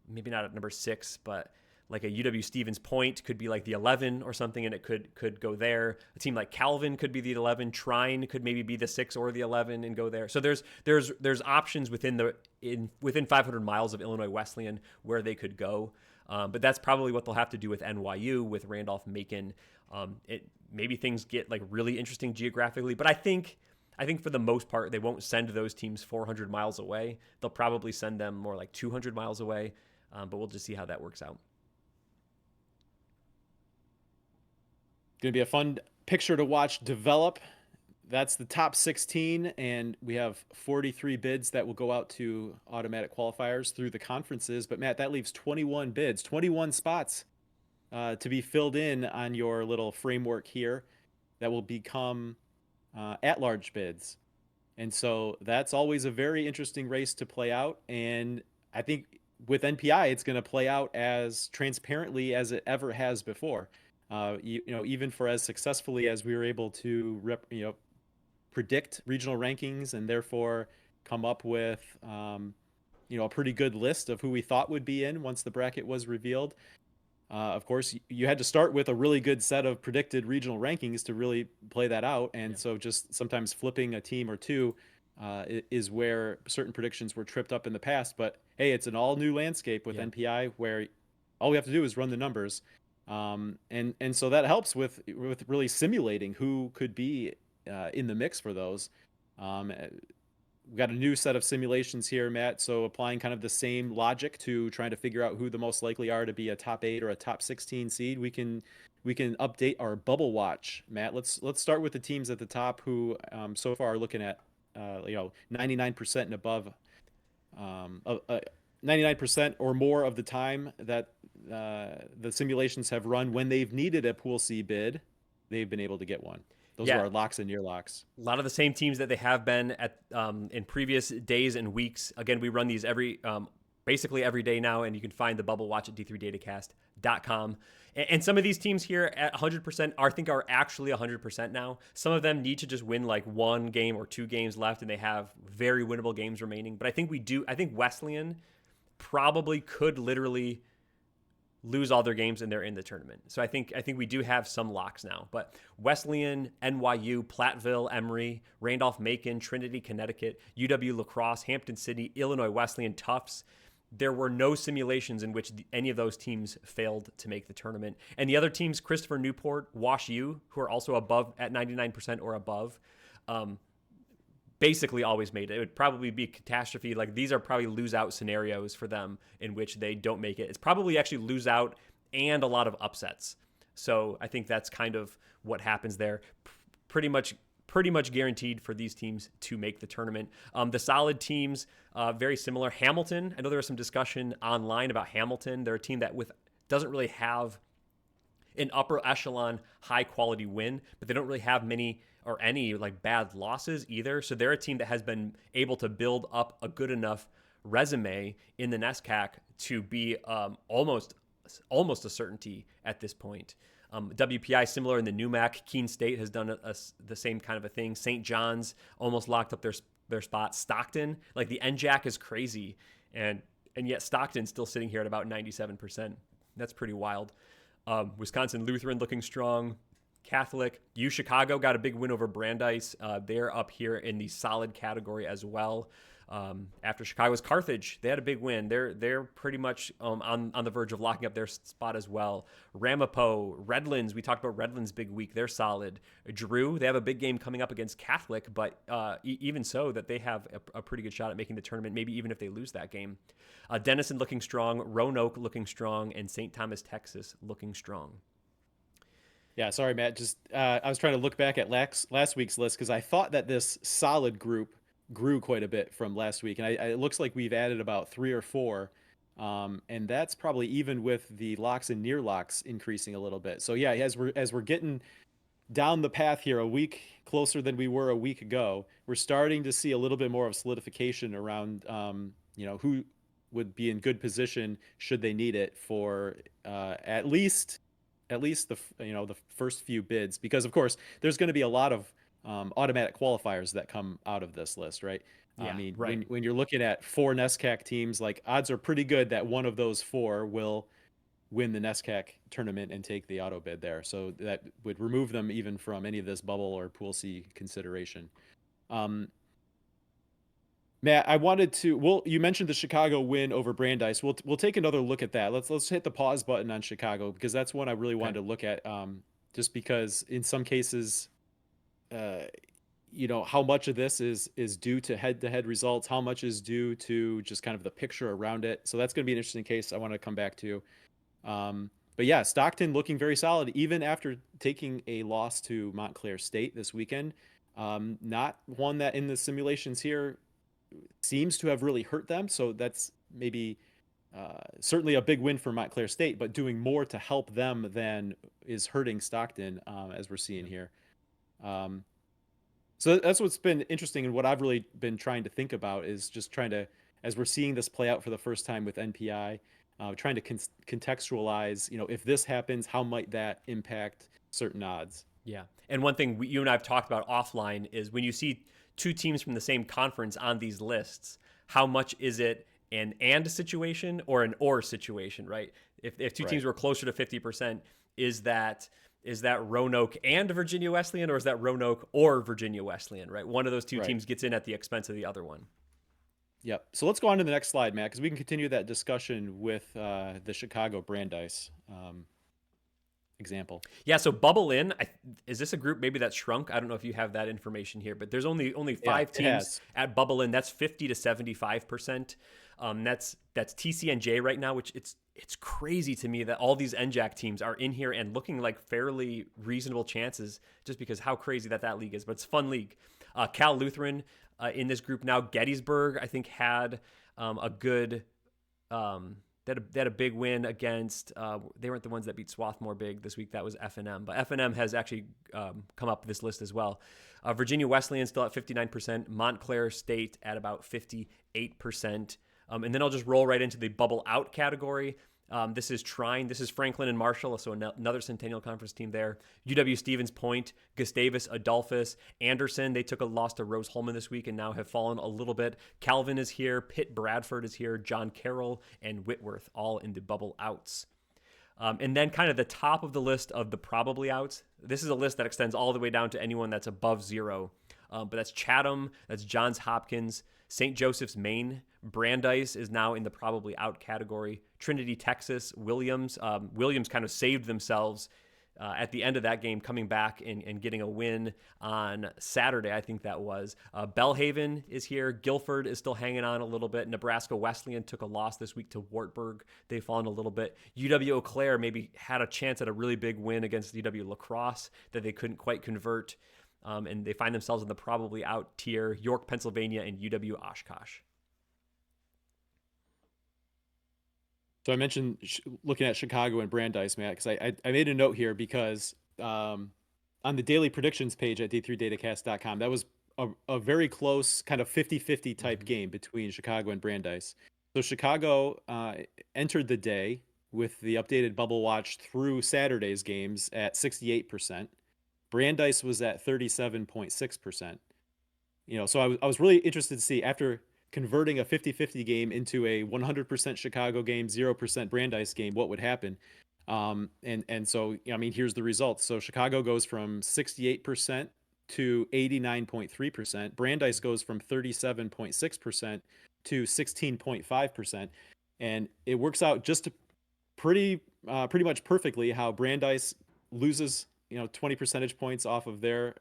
B: maybe not at number 6, but like a UW Stevens Point could be like the 11 or something, and it could go there. A team like Calvin could be the 11. Trine could maybe be the 6 or the 11 and go there. So there's options within 500 miles of Illinois Wesleyan where they could go. But that's probably what they'll have to do with NYU, with Randolph-Macon. Maybe things get like really interesting geographically, but I think for the most part, they won't send those teams 400 miles away. They'll probably send them more like 200 miles away, but we'll just see how that works out.
A: Going to be a fun picture to watch develop. That's the top 16, and we have 43 bids that will go out to automatic qualifiers through the conferences. But Matt, that leaves 21 bids, 21 spots to be filled in on your little framework here that will become at-large bids. And so that's always a very interesting race to play out. And I think with NPI, it's going to play out as transparently as it ever has before. Even for as successfully as we were able to predict regional rankings and therefore come up with a pretty good list of who we thought would be in once the bracket was revealed. Of course, you had to start with a really good set of predicted regional rankings to really play that out. And so just sometimes flipping a team or two is where certain predictions were tripped up in the past. But hey, it's an all new landscape with NPI where all we have to do is run the numbers. And so that helps with really simulating who could be in the mix for those. We've got a new set of simulations here, Matt. So applying kind of the same logic to trying to figure out who the most likely are to be a top 8 or a top 16 seed. We can update our bubble watch, Matt. Let's start with the teams at the top who so far are looking at 99% and above, 99% or more of the time that the simulations have run when they've needed a Pool C bid, they've been able to get one. Those are our locks and near locks. A
B: lot of the same teams that they have been at in previous days and weeks. Again, we run these basically every day now, and you can find the bubble watch at d3datacast.com. And some of these teams here at 100% are actually 100% now. Some of them need to just win like 1 game or 2 games left, and they have very winnable games remaining. But I think Wesleyan probably could literally lose all their games and they're in the tournament. So I think we do have some locks now. But Wesleyan, NYU, Platteville, Emory, Randolph-Macon, Trinity, Connecticut, UW La Crosse, Hampton City, Illinois Wesleyan, Tufts. There were no simulations in which any of those teams failed to make the tournament. And the other teams, Christopher Newport, Wash U, who are also above at 99% or above, basically always made it. It would probably be catastrophe. Like these are probably lose out scenarios for them in which they don't make it. It's probably actually lose out and a lot of upsets. So I think that's kind of what happens there. Pretty much guaranteed for these teams to make the tournament. The solid teams, very similar. Hamilton, I know there was some discussion online about Hamilton. They're a team that doesn't really have an upper echelon high quality win, but they don't really have many or any like bad losses either. So they're a team that has been able to build up a good enough resume in the NESCAC to be almost a certainty at this point. WPI similar in the NUMAC. Keene State has done the same kind of a thing. St. John's almost locked up their spot. Stockton, like the NJAC is crazy, and yet Stockton's still sitting here at about 97%. That's pretty wild. Wisconsin Lutheran looking strong. Catholic. U Chicago got a big win over Brandeis. They're up here in the solid category as well. After Chicago's Carthage, they had a big win. They're pretty much on the verge of locking up their spot as well. Ramapo, Redlands, we talked about Redlands' big week. They're solid. Drew, they have a big game coming up against Catholic, but even so, that they have a pretty good shot at making the tournament, maybe even if they lose that game. Denison looking strong, Roanoke looking strong, and St. Thomas, Texas looking strong.
A: Yeah, sorry, Matt. Just I was trying to look back at last week's list because I thought that this solid group grew quite a bit from last week, and it looks like we've added about 3 or 4, and that's probably even with the locks and near locks increasing a little bit. So yeah, as we're getting down the path here, a week closer than we were a week ago, we're starting to see a little bit more of solidification around who would be in good position should they need it for at least the first few bids, because of course there's going to be a lot of automatic qualifiers that come out of this list, right?
B: Yeah,
A: I mean,
B: right.
A: when you're looking at 4 NESCAC teams, like odds are pretty good that one of those 4 will win the NESCAC tournament and take the auto bid there. So that would remove them even from any of this bubble or Pool C consideration. Matt, you mentioned the Chicago win over Brandeis. We'll take another look at that. Let's hit the pause button on Chicago, because that's one I really wanted to look at, just because in some cases, how much of this is due to head-to-head results, how much is due to just kind of the picture around it. So that's going to be an interesting case I want to come back to. But yeah, Stockton looking very solid, even after taking a loss to Montclair State this weekend. Not one that in the simulations here seems to have really hurt them. So that's maybe certainly a big win for Montclair State, but doing more to help them than is hurting Stockton, as we're seeing here. So that's what's been interesting, and what I've really been trying to think about is just trying to, as we're seeing this play out for the first time with NPI, trying to contextualize, if this happens, how might that impact certain odds?
B: Yeah. And one thing you and I have talked about offline is when you see 2 teams from the same conference on these lists, how much is it an and situation or an or situation, right? If 2 teams were closer to 50%, is that Roanoke and Virginia Wesleyan, or is that Roanoke or Virginia Wesleyan, right? One of those 2 teams gets in at the expense of the other one.
A: Yep. So let's go on to the next slide, Matt, because we can continue that discussion with the Chicago Brandeis example.
B: Yeah, so Bubble In, is this a group maybe that's shrunk? I don't know if you have that information here, but there's only 5 teams at Bubble In. That's 50 to 75%. That's TCNJ right now, which it's crazy to me that all these NJAC teams are in here and looking like fairly reasonable chances, just because how crazy that league is. But it's a fun league. Cal Lutheran in this group now. Gettysburg, I think, had a good they had a big win against they weren't the ones that beat Swarthmore big this week. That was F&M, but F&M has actually come up this list as well. Virginia Wesleyan still at 59%, Montclair State at about 58%. And then I'll just roll right into the bubble out category. This is Trine. This is Franklin and Marshall, so another Centennial Conference team there. UW Stevens Point, Gustavus, Adolphus, Anderson. They took a loss to Rose Holman this week and now have fallen a little bit. Calvin is here. Pitt Bradford is here. John Carroll and Whitworth all in the bubble outs. And then kind of the top of the list of the probably outs. This is a list that extends all the way down to anyone that's above 0. But that's Chatham, that's Johns Hopkins, St. Joseph's, Maine. Brandeis is now in the probably out category. Trinity, Texas, Williams. Williams kind of saved themselves at the end of that game, coming back and getting a win on Saturday, I think that was. Belhaven is here. Guilford is still hanging on a little bit. Nebraska Wesleyan took a loss this week to Wartburg. They've fallen a little bit. UW Eau Claire maybe had a chance at a really big win against UW La Crosse that they couldn't quite convert. And they find themselves in the probably out tier. York, Pennsylvania, and UW Oshkosh.
A: So I mentioned looking at Chicago and Brandeis, Matt, because I made a note here because on the daily predictions page at d3datacast.com, that was a very close kind of 50-50 type game between Chicago and Brandeis. So Chicago entered the day with the updated bubble watch through Saturday's games at 68%. Brandeis was at 37.6%. So I was really interested to see, after converting a 50-50 game into a 100% Chicago game, 0% Brandeis game, what would happen. And so, I mean, here's the results. So Chicago goes from 68% to 89.3%. Brandeis goes from 37.6% to 16.5%. And it works out just pretty much perfectly how Brandeis loses, 20 percentage points off of their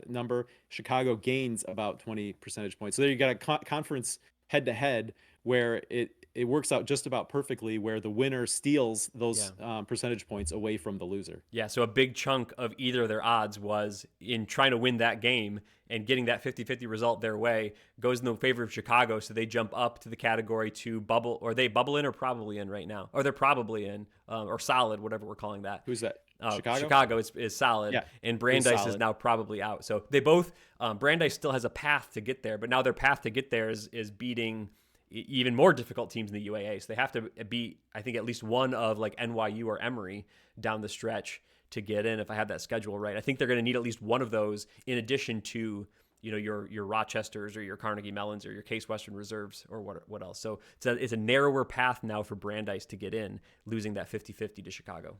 A: number. Chicago gains about 20 percentage points. So there you got a conference head to head where it works out just about perfectly, where the winner steals those percentage points away from the loser.
B: Yeah, so a big chunk of either of their odds was in trying to win that game, and getting that 50-50 result their way goes in the favor of Chicago. So they jump up to the category to bubble, or they bubble in or probably in right now, or they're probably in, or solid, whatever we're calling that.
A: Who's that? Chicago?
B: Chicago is solid,
A: Yeah,
B: and Brandeis is now probably out. So they both, Brandeis still has a path to get there, but now their path to get there is beating even more difficult teams in the UAA. So they have to beat, I think, at least one of like NYU or Emory down the stretch to get in, if I have that schedule right. I think they're going to need at least one of those in addition to, your Rochesters or your Carnegie Mellons or your Case Western Reserves or what else. So it's a narrower path now for Brandeis to get in, losing that 50-50 to Chicago.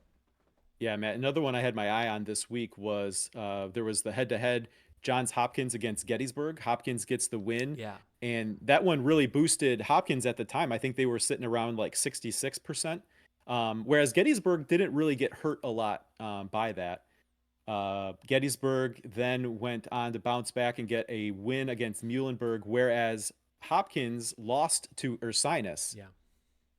A: Yeah, Matt. Another one I had my eye on this week was there was the head-to-head Johns Hopkins against Gettysburg. Hopkins gets the win.
B: Yeah.
A: And that one really boosted Hopkins at the time. I think they were sitting around like 66%. Whereas Gettysburg didn't really get hurt a lot by that. Gettysburg then went on to bounce back and get a win against Muhlenberg, whereas Hopkins lost to Ursinus.
B: Yeah.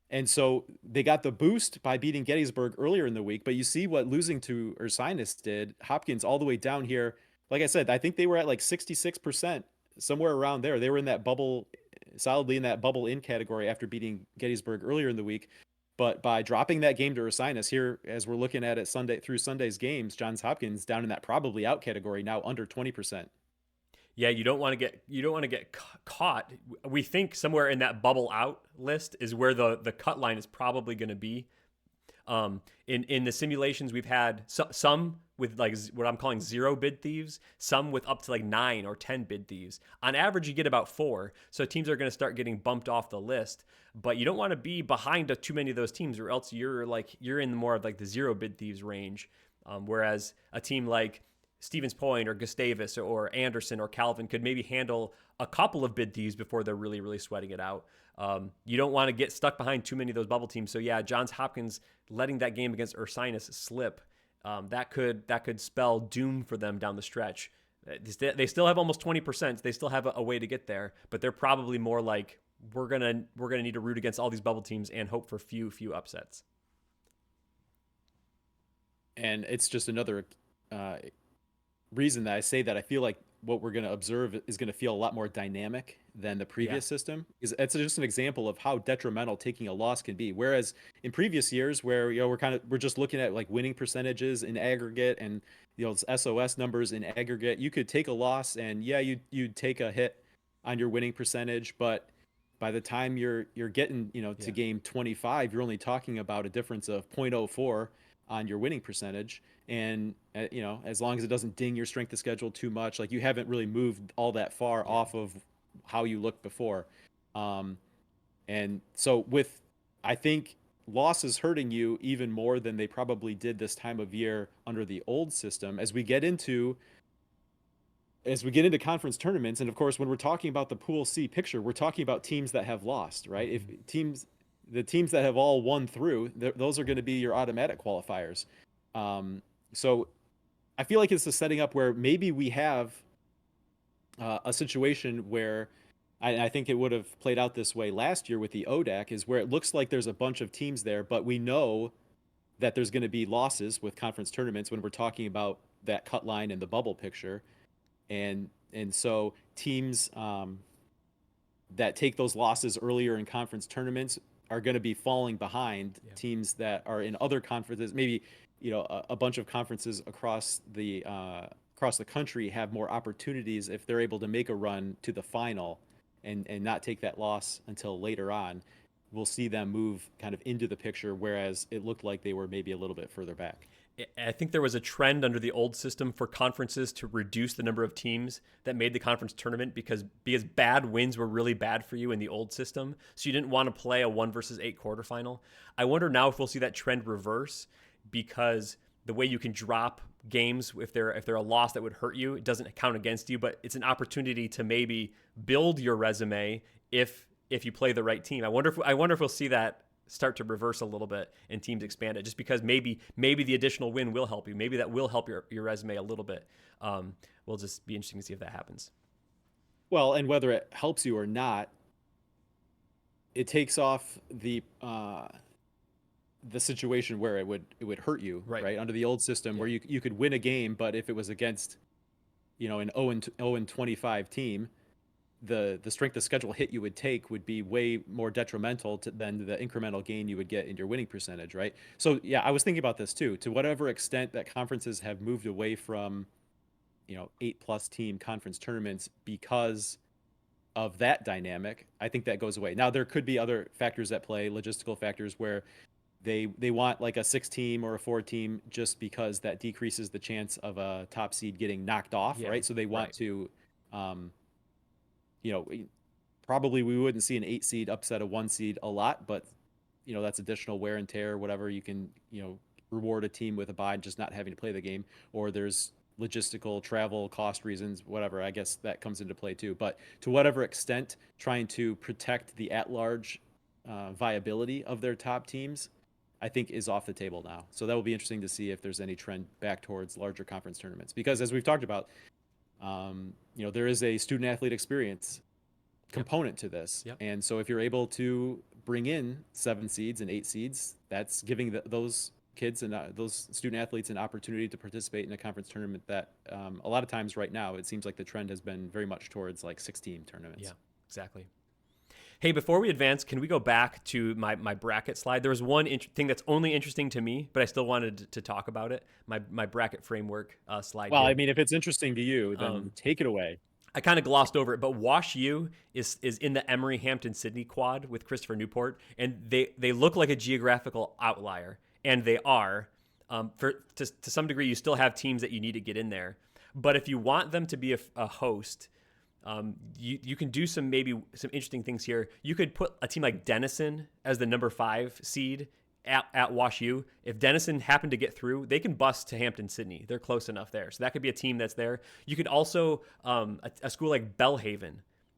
A: And so they got the boost by beating Gettysburg earlier in the week, but you see what losing to Ursinus did. Hopkins all the way down here. Like I said, I think they were at like 66%, somewhere around there. They were in that bubble, solidly in that bubble in category after beating Gettysburg earlier in the week. But by dropping that game to Ursinus here, as we're looking at it Sunday's games, Johns Hopkins down in that probably out category, now under 20%.
B: Yeah, you don't want to get caught. We think somewhere in that bubble out list is where the cut line is probably going to be. In the simulations, we've had some with like what I'm calling 0 bid thieves, some with up to like 9 or 10 bid thieves. On average, you get about 4. So teams are going to start getting bumped off the list. But you don't want to be behind too many of those teams, or else you're in more of like the 0 bid thieves range. Whereas a team like Stevens Point or Gustavus or Anderson or Calvin could maybe handle a couple of bid thieves before they're really, really sweating it out. You don't want to get stuck behind too many of those bubble teams. So yeah, Johns Hopkins letting that game against Ursinus slip, that could spell doom for them down the stretch. They still have almost 20%. They still have a way to get there, but they're probably more like, we're gonna need to root against all these bubble teams and hope for few upsets.
A: And it's just another reason that I say that I feel like what we're going to observe is going to feel a lot more dynamic than the previous system. Is it's just an example of how detrimental taking a loss can be. Whereas in previous years, where we're just looking at like winning percentages in aggregate and SOS numbers in aggregate, you could take a loss and you'd take a hit on your winning percentage, but by the time you're getting to game 25, you're only talking about a difference of 0.04 on your winning percentage. And as long as it doesn't ding your strength of schedule too much, like you haven't really moved all that far off of how you looked before. And so I think losses hurting you even more than they probably did this time of year under the old system as we get into conference tournaments. And of course, when we're talking about the Pool C picture, we're talking about teams that have lost, right? If the teams that have all won through, those are going to be your automatic qualifiers. So I feel like it's a setting up where maybe we have a situation where I think it would have played out this way last year with the ODAC, is where it looks like there's a bunch of teams there, but we know that there's going to be losses with conference tournaments when we're talking about that cut line and the bubble picture, and so teams that take those losses earlier in conference tournaments are going to be falling behind teams that are in other conferences. Maybe a bunch of conferences across the country have more opportunities if they're able to make a run to the final and not take that loss until later on. We'll see them move kind of into the picture, whereas it looked like they were maybe a little bit further back.
B: I think there was a trend under the old system for conferences to reduce the number of teams that made the conference tournament because bad wins were really bad for you in the old system. So you didn't want to play a 1-8 quarterfinal. I wonder now if we'll see that trend reverse, because the way you can drop games, if they're a loss that would hurt you, it doesn't count against you, but it's an opportunity to maybe build your resume if you play the right team. I wonder if we'll see that start to reverse a little bit and teams expand it, just because maybe the additional win will help you. Maybe that will help your resume a little bit. We'll just be interesting to see if that happens.
A: Well, and whether it helps you or not, it takes off the situation where it would hurt you, right? Under the old system, where you could win a game, but if it was against an 0-25 team, the strength of schedule hit you would take would be way more detrimental than the incremental gain you would get in your winning percentage, right? So yeah, I was thinking about this too. To whatever extent that conferences have moved away from 8+ team conference tournaments because of that dynamic, I think that goes away. Now there could be other factors at play, logistical factors, where they want like a 6 team or a 4 team just because that decreases the chance of a top seed getting knocked off, right? So they want to you know, probably we wouldn't see an 8 seed upset a 1 seed a lot, but that's additional wear and tear, whatever. You can, reward a team with a bye just not having to play the game, or there's logistical travel cost reasons, whatever. I guess that comes into play too. But to whatever extent, trying to protect the at-large viability of their top teams, I think is off the table now. So that will be interesting to see if there's any trend back towards larger conference tournaments, because as we've talked about, there is a student athlete experience component to this. And so if you're able to bring in 7 seeds and 8 seeds, that's giving those kids and those student athletes an opportunity to participate in a conference tournament that a lot of times right now, it seems like the trend has been very much towards like 6-team tournaments.
B: Yeah, exactly. Hey, before we advance, can we go back to my bracket slide? There was one thing that's only interesting to me, but I still wanted to talk about it. My bracket framework slide.
A: Well,
B: here.
A: I mean, if it's interesting to you, then take it away.
B: I kind of glossed over it, but Wash U is in the Emory Hampton Sydney quad with Christopher Newport, and they look like a geographical outlier, and they are. To some degree, you still have teams that you need to get in there, but if you want them to be a host, you can do some interesting things here. You could put a team like Denison as the number 5 seed at Wash U. If Denison happened to get through, they can bust to Hampton Sydney. They're close enough there. So that could be a team that's there. You could also, a school like Belhaven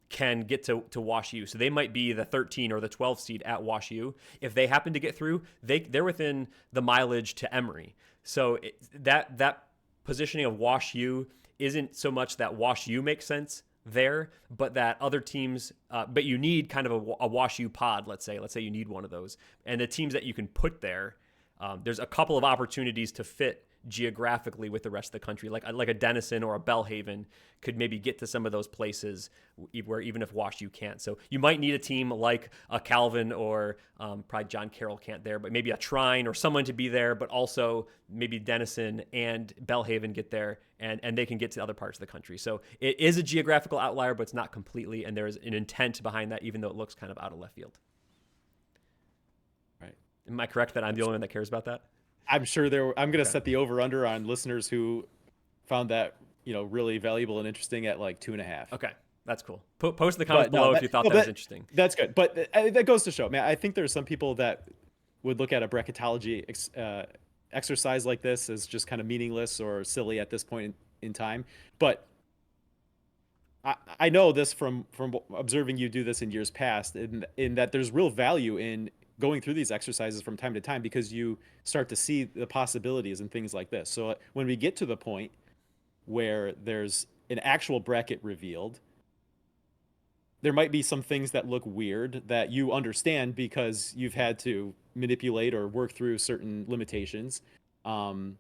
B: can get to Wash U. So they might be the 13 or the 12 seed at Wash U. If they happen to get through, they're within the mileage to Emory. So that positioning of Wash U isn't so much that Wash U makes sense there, but that other teams, but you need kind of a Wash U pod, let's say you need one of those. And the teams that you can put there, there's a couple of opportunities to fit geographically with the rest of the country. Like a Denison or a Belhaven could maybe get to some of those places where even if Wash U can't. So you might need a team like a Calvin or probably John Carroll can't there, but maybe a Trine or someone to be there, but also maybe Denison and Belhaven get there and they can get to other parts of the country. So it is a geographical outlier, but it's not completely, and there's an intent behind that, even though it looks kind of out of left field.
A: Right.
B: Am I correct that I'm the only one that cares about that?
A: I'm sure I'm going to set the over under on listeners who found that, really valuable and interesting at like 2.5.
B: Okay. That's cool. Post in the comments below if you thought that was interesting.
A: That's good. But that goes to show, man, I think there's some people that would look at a bracketology exercise like this as just kind of meaningless or silly at this point in time. But I know this from observing you do this in years past, in that there's real value in going through these exercises from time to time because you start to see the possibilities and things like this. So when we get to the point where there's an actual bracket revealed, there might be some things that look weird that you understand because you've had to manipulate or work through certain limitations. Um,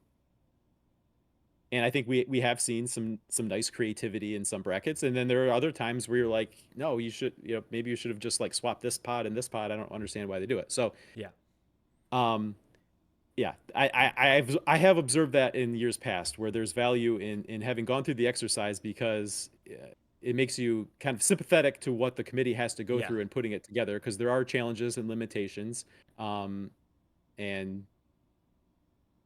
A: and I think we have seen some nice creativity in some brackets, and then there are other times where you're like, no, you should, maybe you should have just like swapped this pod and this pod. I don't understand why they do it. So,
B: Yeah.
A: um, yeah, I have observed that in years past where there's value in having gone through the exercise because it makes you kind of sympathetic to what the committee has to go
B: Yeah.
A: through in putting it together because there are challenges and limitations, and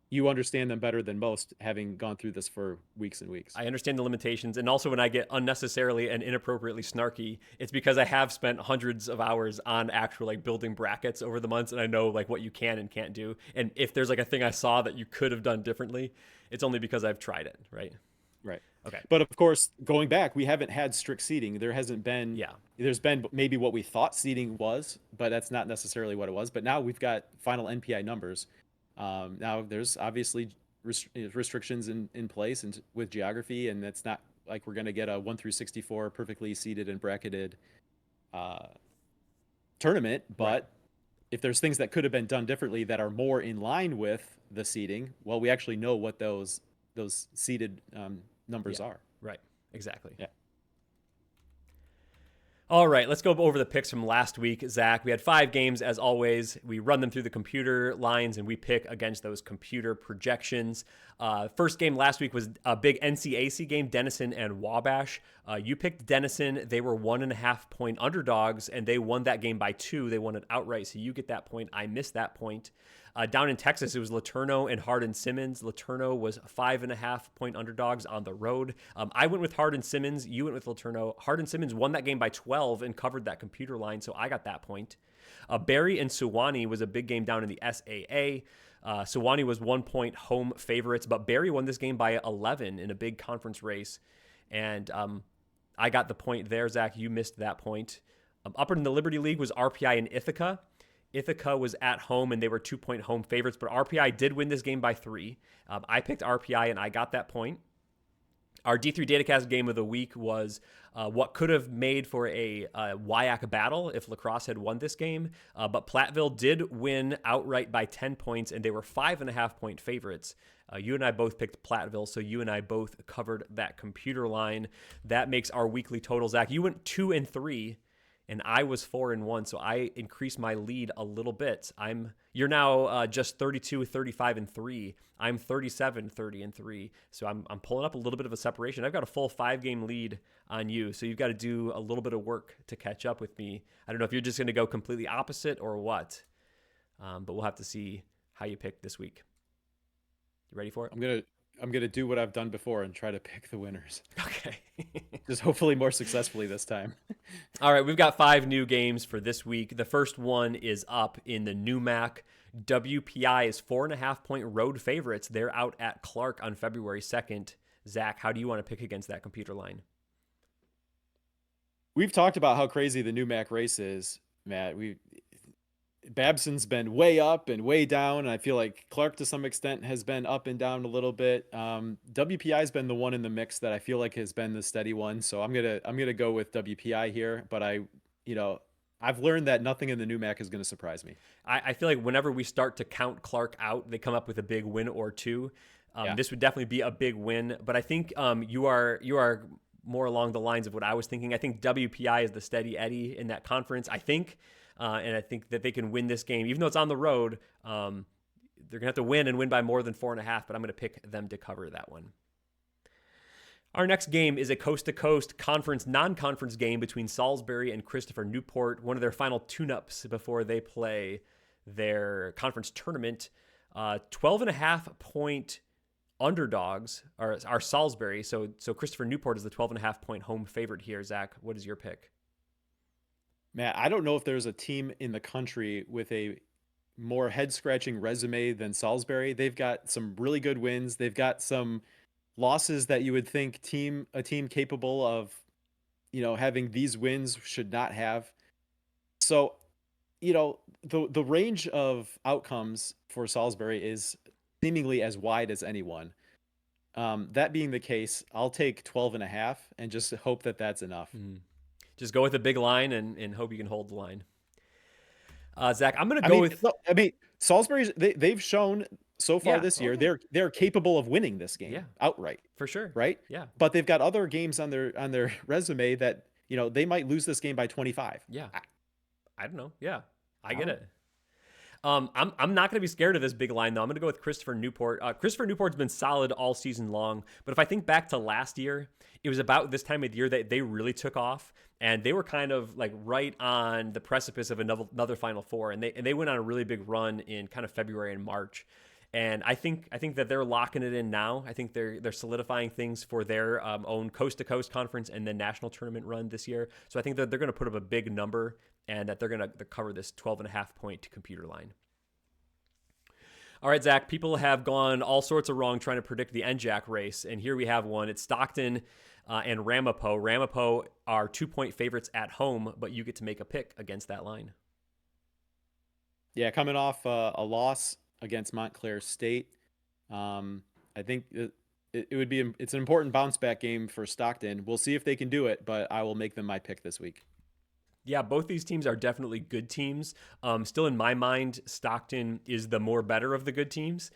A: you understand them better than most having gone through this for weeks and weeks.
B: I understand the limitations. And also, when I get unnecessarily and inappropriately snarky, it's because I have spent hundreds of hours on actual like building brackets over the months. And I know like what you can and can't do. And if there's like a thing I saw that you could have done differently, it's only because I've tried it. Right.
A: Right.
B: Okay.
A: But of course, going back, we haven't had strict seating. There hasn't been,
B: Yeah.
A: there's been maybe what we thought seating was, but that's not necessarily what it was. But now we've got final NPI numbers. Now there's obviously restrictions in place and with geography, and it's not like we're going to get a 1 through 64 perfectly seated and bracketed uh, tournament.
B: Right.
A: But if there's things that could have been done differently that are more in line with the seating, well, we actually know what those seated numbers
B: Yeah.
A: are.
B: Right. Exactly.
A: Yeah.
B: All right, let's go over the picks from last week, Zach. We had 5 games, as always. We run them through the computer lines, and we pick against those computer projections. First game last week was a big NCAC game, Denison and Wabash. You picked Denison. They were 1.5-point underdogs, and they won that game by 2. They won it outright, so you get that point. I missed that point. Down in Texas, it was Laterno and Hardin-Simmons. Laterno was 5.5-point underdogs on the road. I went with Hardin-Simmons. You went with Laterno. Hardin-Simmons won that game by 12 and covered that computer line, so I got that point. Barry and Sewanee was a big game down in the SAA. Sewanee was 1-point home favorites, but Barry won this game by 11 in a big conference race. And I got the point there, Zach. You missed that point. Up in the Liberty League was RPI and Ithaca. Ithaca was at home, and they were 2-point home favorites, but RPI did win this game by 3. I picked RPI, and I got that point. Our D3 Datacast game of the week was what could have made for a WIAC battle if La Crosse had won this game, but Platteville did win outright by 10 points, and they were 5.5-point favorites. You and I both picked Platteville, so you and I both covered that computer line. That makes our weekly total, Zach. You went 2 and 3. And I was 4 and 1, so I increased my lead a little bit. You're now just 32, 35 and 3. I'm 37, 30 and 3. So I'm pulling up a little bit of a separation. I've got a full 5-game lead on you, so you've got to do a little bit of work to catch up with me. I don't know if you're just going to go completely opposite or what, but we'll have to see how you pick this week. You ready for it?
A: I'm gonna do what I've done before and try to pick the winners.
B: Okay.
A: Just hopefully more successfully this time.
B: All right, we've got 5 new games for this week. The first one is up in the NUMAC. WPI is 4.5-point road favorites. They're out at Clark on February 2nd. Zach, how do you want to pick against that computer line?
A: We've talked about how crazy the NUMAC race is, Matt. Babson's been way up and way down, and I feel like Clark to some extent has been up and down a little bit. WPI's been the one in the mix that I feel like has been the steady one, so I'm gonna go with WPI here. But I've learned that nothing in the NUMAC is gonna surprise me.
B: I feel like whenever we start to count Clark out, they come up with a big win or two.
A: Yeah.
B: This would definitely be a big win, but I think you are more along the lines of what I was thinking. I think WPI is the steady Eddie in that conference. I think. And I think that they can win this game, even though it's on the road. They're going to have to win and win by more than 4.5, but I'm going to pick them to cover that one. Our next game is a coast-to-coast conference, non-conference game between Salisbury and Christopher Newport, one of their final tune-ups before they play their conference tournament. 12.5-point underdogs are Salisbury, so Christopher Newport is the 12.5-point home favorite here. Zach, what is your pick?
A: Matt, I don't know if there's a team in the country with a more head-scratching resume than Salisbury. They've got some really good wins. They've got some losses that you would think a team capable of, having these wins should not have. So, the range of outcomes for Salisbury is seemingly as wide as anyone. That being the case, I'll take 12.5 and just hope that that's enough.
B: Just go with a big line and hope you can hold the line. Zach, I'm going to
A: I
B: go
A: mean,
B: with,
A: look, I mean, Salisbury's they've shown so far
B: yeah,
A: this year
B: okay.
A: they're capable of winning this
B: Yeah,
A: game outright,
B: for sure.
A: right?
B: Yeah,
A: But they've got other games on their resume that, they might lose this game by 25.
B: yeah. I don't know. Yeah, I
A: I
B: get
A: don't
B: it. I'm not going to be scared of this big line though. I'm going to go with Christopher Newport. Christopher Newport's been solid all season long, but if I think back to last year, it was about this time of the year that they really took off, and they were kind of like right on the precipice of another Final Four, and they went on a really big run in kind of February and March. And I think that they're locking it in now. I think they're solidifying things for their own coast to coast conference and then national tournament run this year. So I think that they're going to put up a big number and that they're going to cover this 12.5 point computer line. All right, Zach, people have gone all sorts of wrong trying to predict the NJAC race, and here we have one. It's Stockton and Ramapo. Ramapo are 2 point favorites at home, but you get to make a pick against that line.
A: Yeah, coming off a loss against Montclair State, I think it would be it's an important bounce back game for Stockton. We'll see if they can do it, but I will make them my pick this week.
B: Yeah, both these teams are definitely good teams. Still, in my mind, Stockton is the more better of the good teams.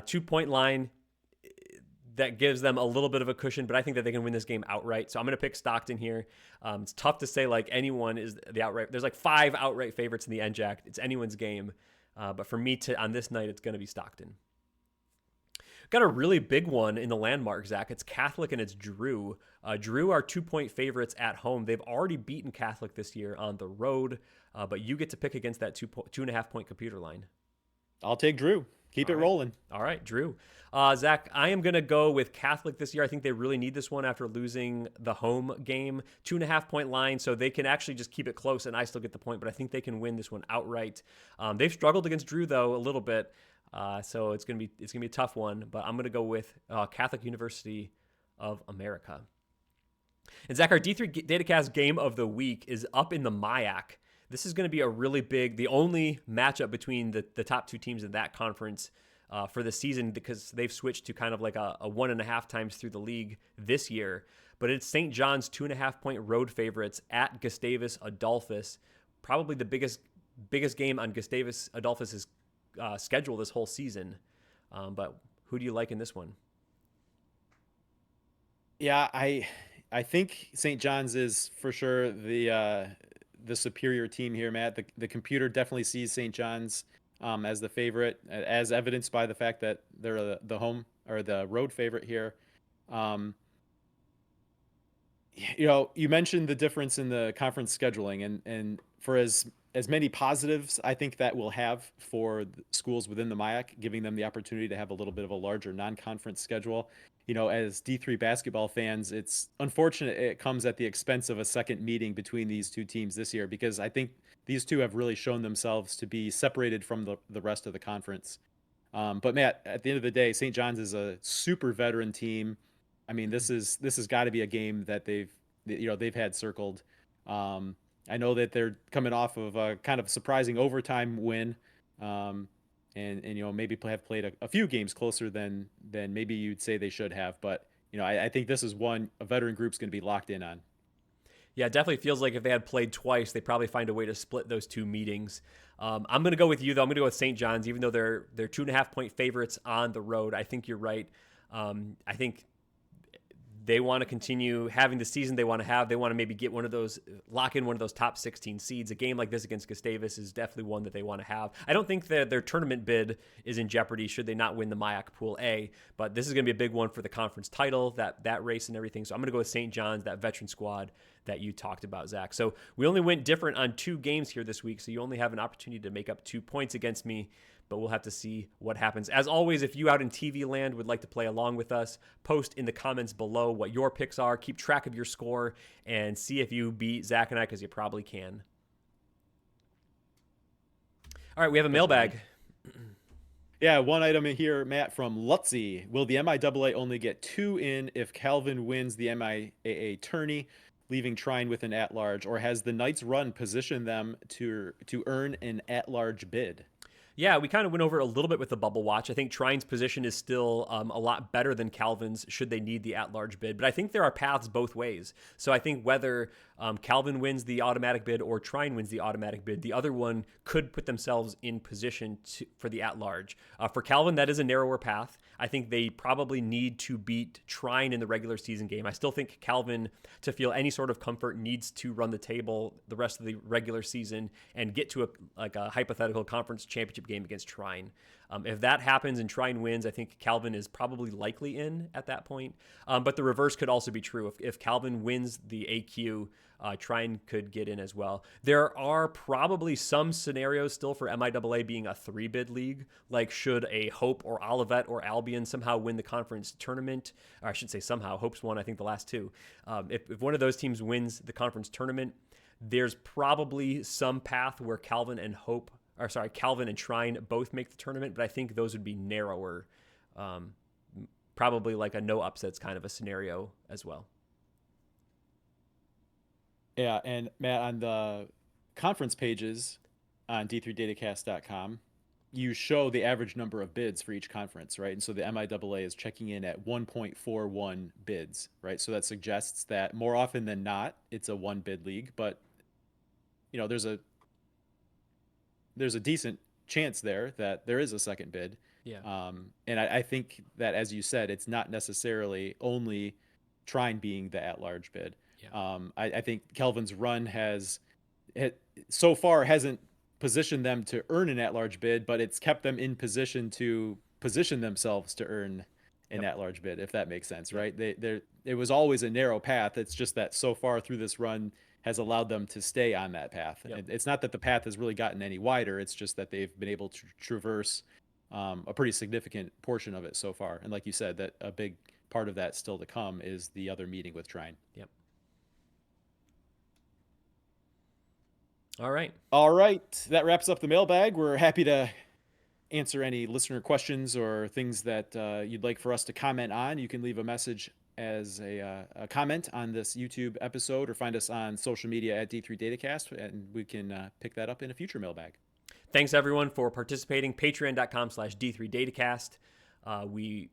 B: 2 point line that gives them a little bit of a cushion, but I think that they can win this game outright. So I'm going to pick Stockton here. It's tough to say like anyone is the outright. There's like 5 outright favorites in the NJAC. It's anyone's game. But for me on this night, it's going to be Stockton. Got a really big one in the landmark, Zach. It's Catholic and it's Drew. Drew are 2 point favorites at home. They've already beaten Catholic this year on the road, but you get to pick against that 2.5 point computer line.
A: I'll take Drew. Keep
B: All
A: it
B: right.
A: rolling.
B: All right, Drew. Zach, I am going to go with Catholic this year. I think they really need this one after losing the home game. 2.5 point line, so they can actually just keep it close, and I still get the point, but I think they can win this one outright. They've struggled against Drew, though, a little bit, so it's gonna be a tough one, but I'm going to go with Catholic University of America. And Zach, our D3 Datacast game of the week is up in the MIAC. This is going to be a really big, the only matchup between the top 2 teams in that conference for the season, because they've switched to kind of like a 1.5 times through the league this year. But it's St. John's 2.5 point road favorites at Gustavus Adolphus. Probably the biggest game on Gustavus Adolphus's schedule this whole season. But who do you like in this one?
A: Yeah, I think St. John's is for sure the superior team here, Matt. The computer definitely sees St. John's as the favorite, as evidenced by the fact that they're the home or the road favorite here. Um, you mentioned the difference in the conference scheduling, and for as many positives I think that will have for the schools within the MIAC, giving them the opportunity to have a little bit of a larger non-conference schedule. As D3 basketball fans, it's unfortunate it comes at the expense of a second meeting between these two teams this year, because I think these two have really shown themselves to be separated from the rest of the conference. But Matt, at the end of the day, St. John's is a super veteran team. I mean, this has got to be a game that they've had circled. I know that they're coming off of a kind of surprising overtime win, and maybe have played a few games closer than maybe you'd say they should have. But I think this is one a veteran group's going to be locked in on.
B: Yeah, it definitely feels like if they had played twice, they'd probably find a way to split those 2 meetings. I'm going to go with you, though. I'm going to go with St. John's, even though they're 2.5 point favorites on the road. I think you're right. I think they want to continue having the season they want to have. They want to maybe get lock in one of those top 16 seeds. A game like this against Gustavus is definitely one that they want to have. I don't think that their tournament bid is in jeopardy should they not win the MIAC Pool A, but this is going to be a big one for the conference title, that race and everything. So I'm going to go with St. John's, that veteran squad that you talked about, Zach. So we only went different on 2 games here this week, so you only have an opportunity to make up 2 points against me, but we'll have to see what happens. As always, if you out in TV land would like to play along with us, post in the comments below what your picks are, keep track of your score, and see if you beat Zach and I, because you probably can. All right, we have a mailbag.
A: Yeah, one item in here, Matt, from Lutzy. Will the MIAA only get 2 in if Calvin wins the MIAA tourney? leaving Trine with an at-large, or has the Knights' run positioned them to earn an at-large bid?
B: Yeah, we kind of went over it a little bit with the bubble watch. I think Trine's position is still a lot better than Calvin's should they need the at-large bid. But I think there are paths both ways. So I think whether Calvin wins the automatic bid or Trine wins the automatic bid, the other one could put themselves in position for the at-large. For Calvin, that is a narrower path. I think they probably need to beat Trine in the regular season game. I still think Calvin, to feel any sort of comfort, needs to run the table the rest of the regular season and get to a hypothetical conference championship game against Trine. If that happens and Trine wins, I think Calvin is probably likely in at that point. But the reverse could also be true. If Calvin wins the AQ, Trine could get in as well. There are probably some scenarios still for MIAA being a 3-bid league, like should a Hope or Olivet or Albion somehow win the conference tournament, or I should say somehow, Hope's won I think the last 2. If one of those teams wins the conference tournament, there's probably some path where Calvin and Trine both make the tournament, but I think those would be narrower, probably like a no upsets kind of a scenario as well.
A: Yeah, and Matt, on the conference pages on d3datacast.com, you show the average number of bids for each conference, right? And so the MIAA is checking in at 1.41 bids, right? So that suggests that more often than not, it's a 1-bid league, but there's a decent chance there that there is a second bid.
B: Yeah.
A: And I think that, as you said, it's not necessarily only Trine being the at-large bid.
B: Yeah.
A: I think Kelvin's run so far hasn't positioned them to earn an at-large bid, but it's kept them in position to position themselves to earn an at-large bid, if that makes sense, right? It was always a narrow path. It's just that so far through this run has allowed them to stay on that path.
B: Yep.
A: It's not that the path has really gotten any wider. It's just that they've been able to traverse a pretty significant portion of it so far. And like you said, that a big part of that still to come is the other meeting with Trine.
B: Yep. All right.
A: That wraps up the mailbag. We're happy to answer any listener questions or things that you'd like for us to comment on. You can leave a message as a comment on this YouTube episode, or find us on social media at D3 Datacast, and we can pick that up in a future mailbag.
B: Thanks everyone for participating. Patreon.com/D3Datacast. We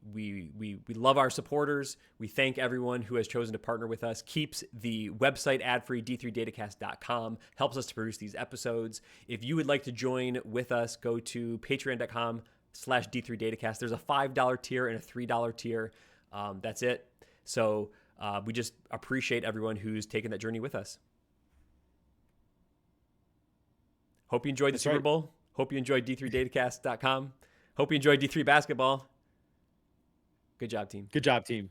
B: love our supporters. We thank everyone who has chosen to partner with us, keeps the website ad-free, d3datacast.com, helps us to produce these episodes. If you would like to join with us, go to patreon.com/D3Datacast. There's a $5 tier and a $3 tier. That's it. So we just appreciate everyone who's taken that journey with us. Hope you enjoyed the Super Bowl. Hope you enjoyed d3datacast.com. Hope you enjoyed D3 basketball. Good job, team.
A: Good job, team.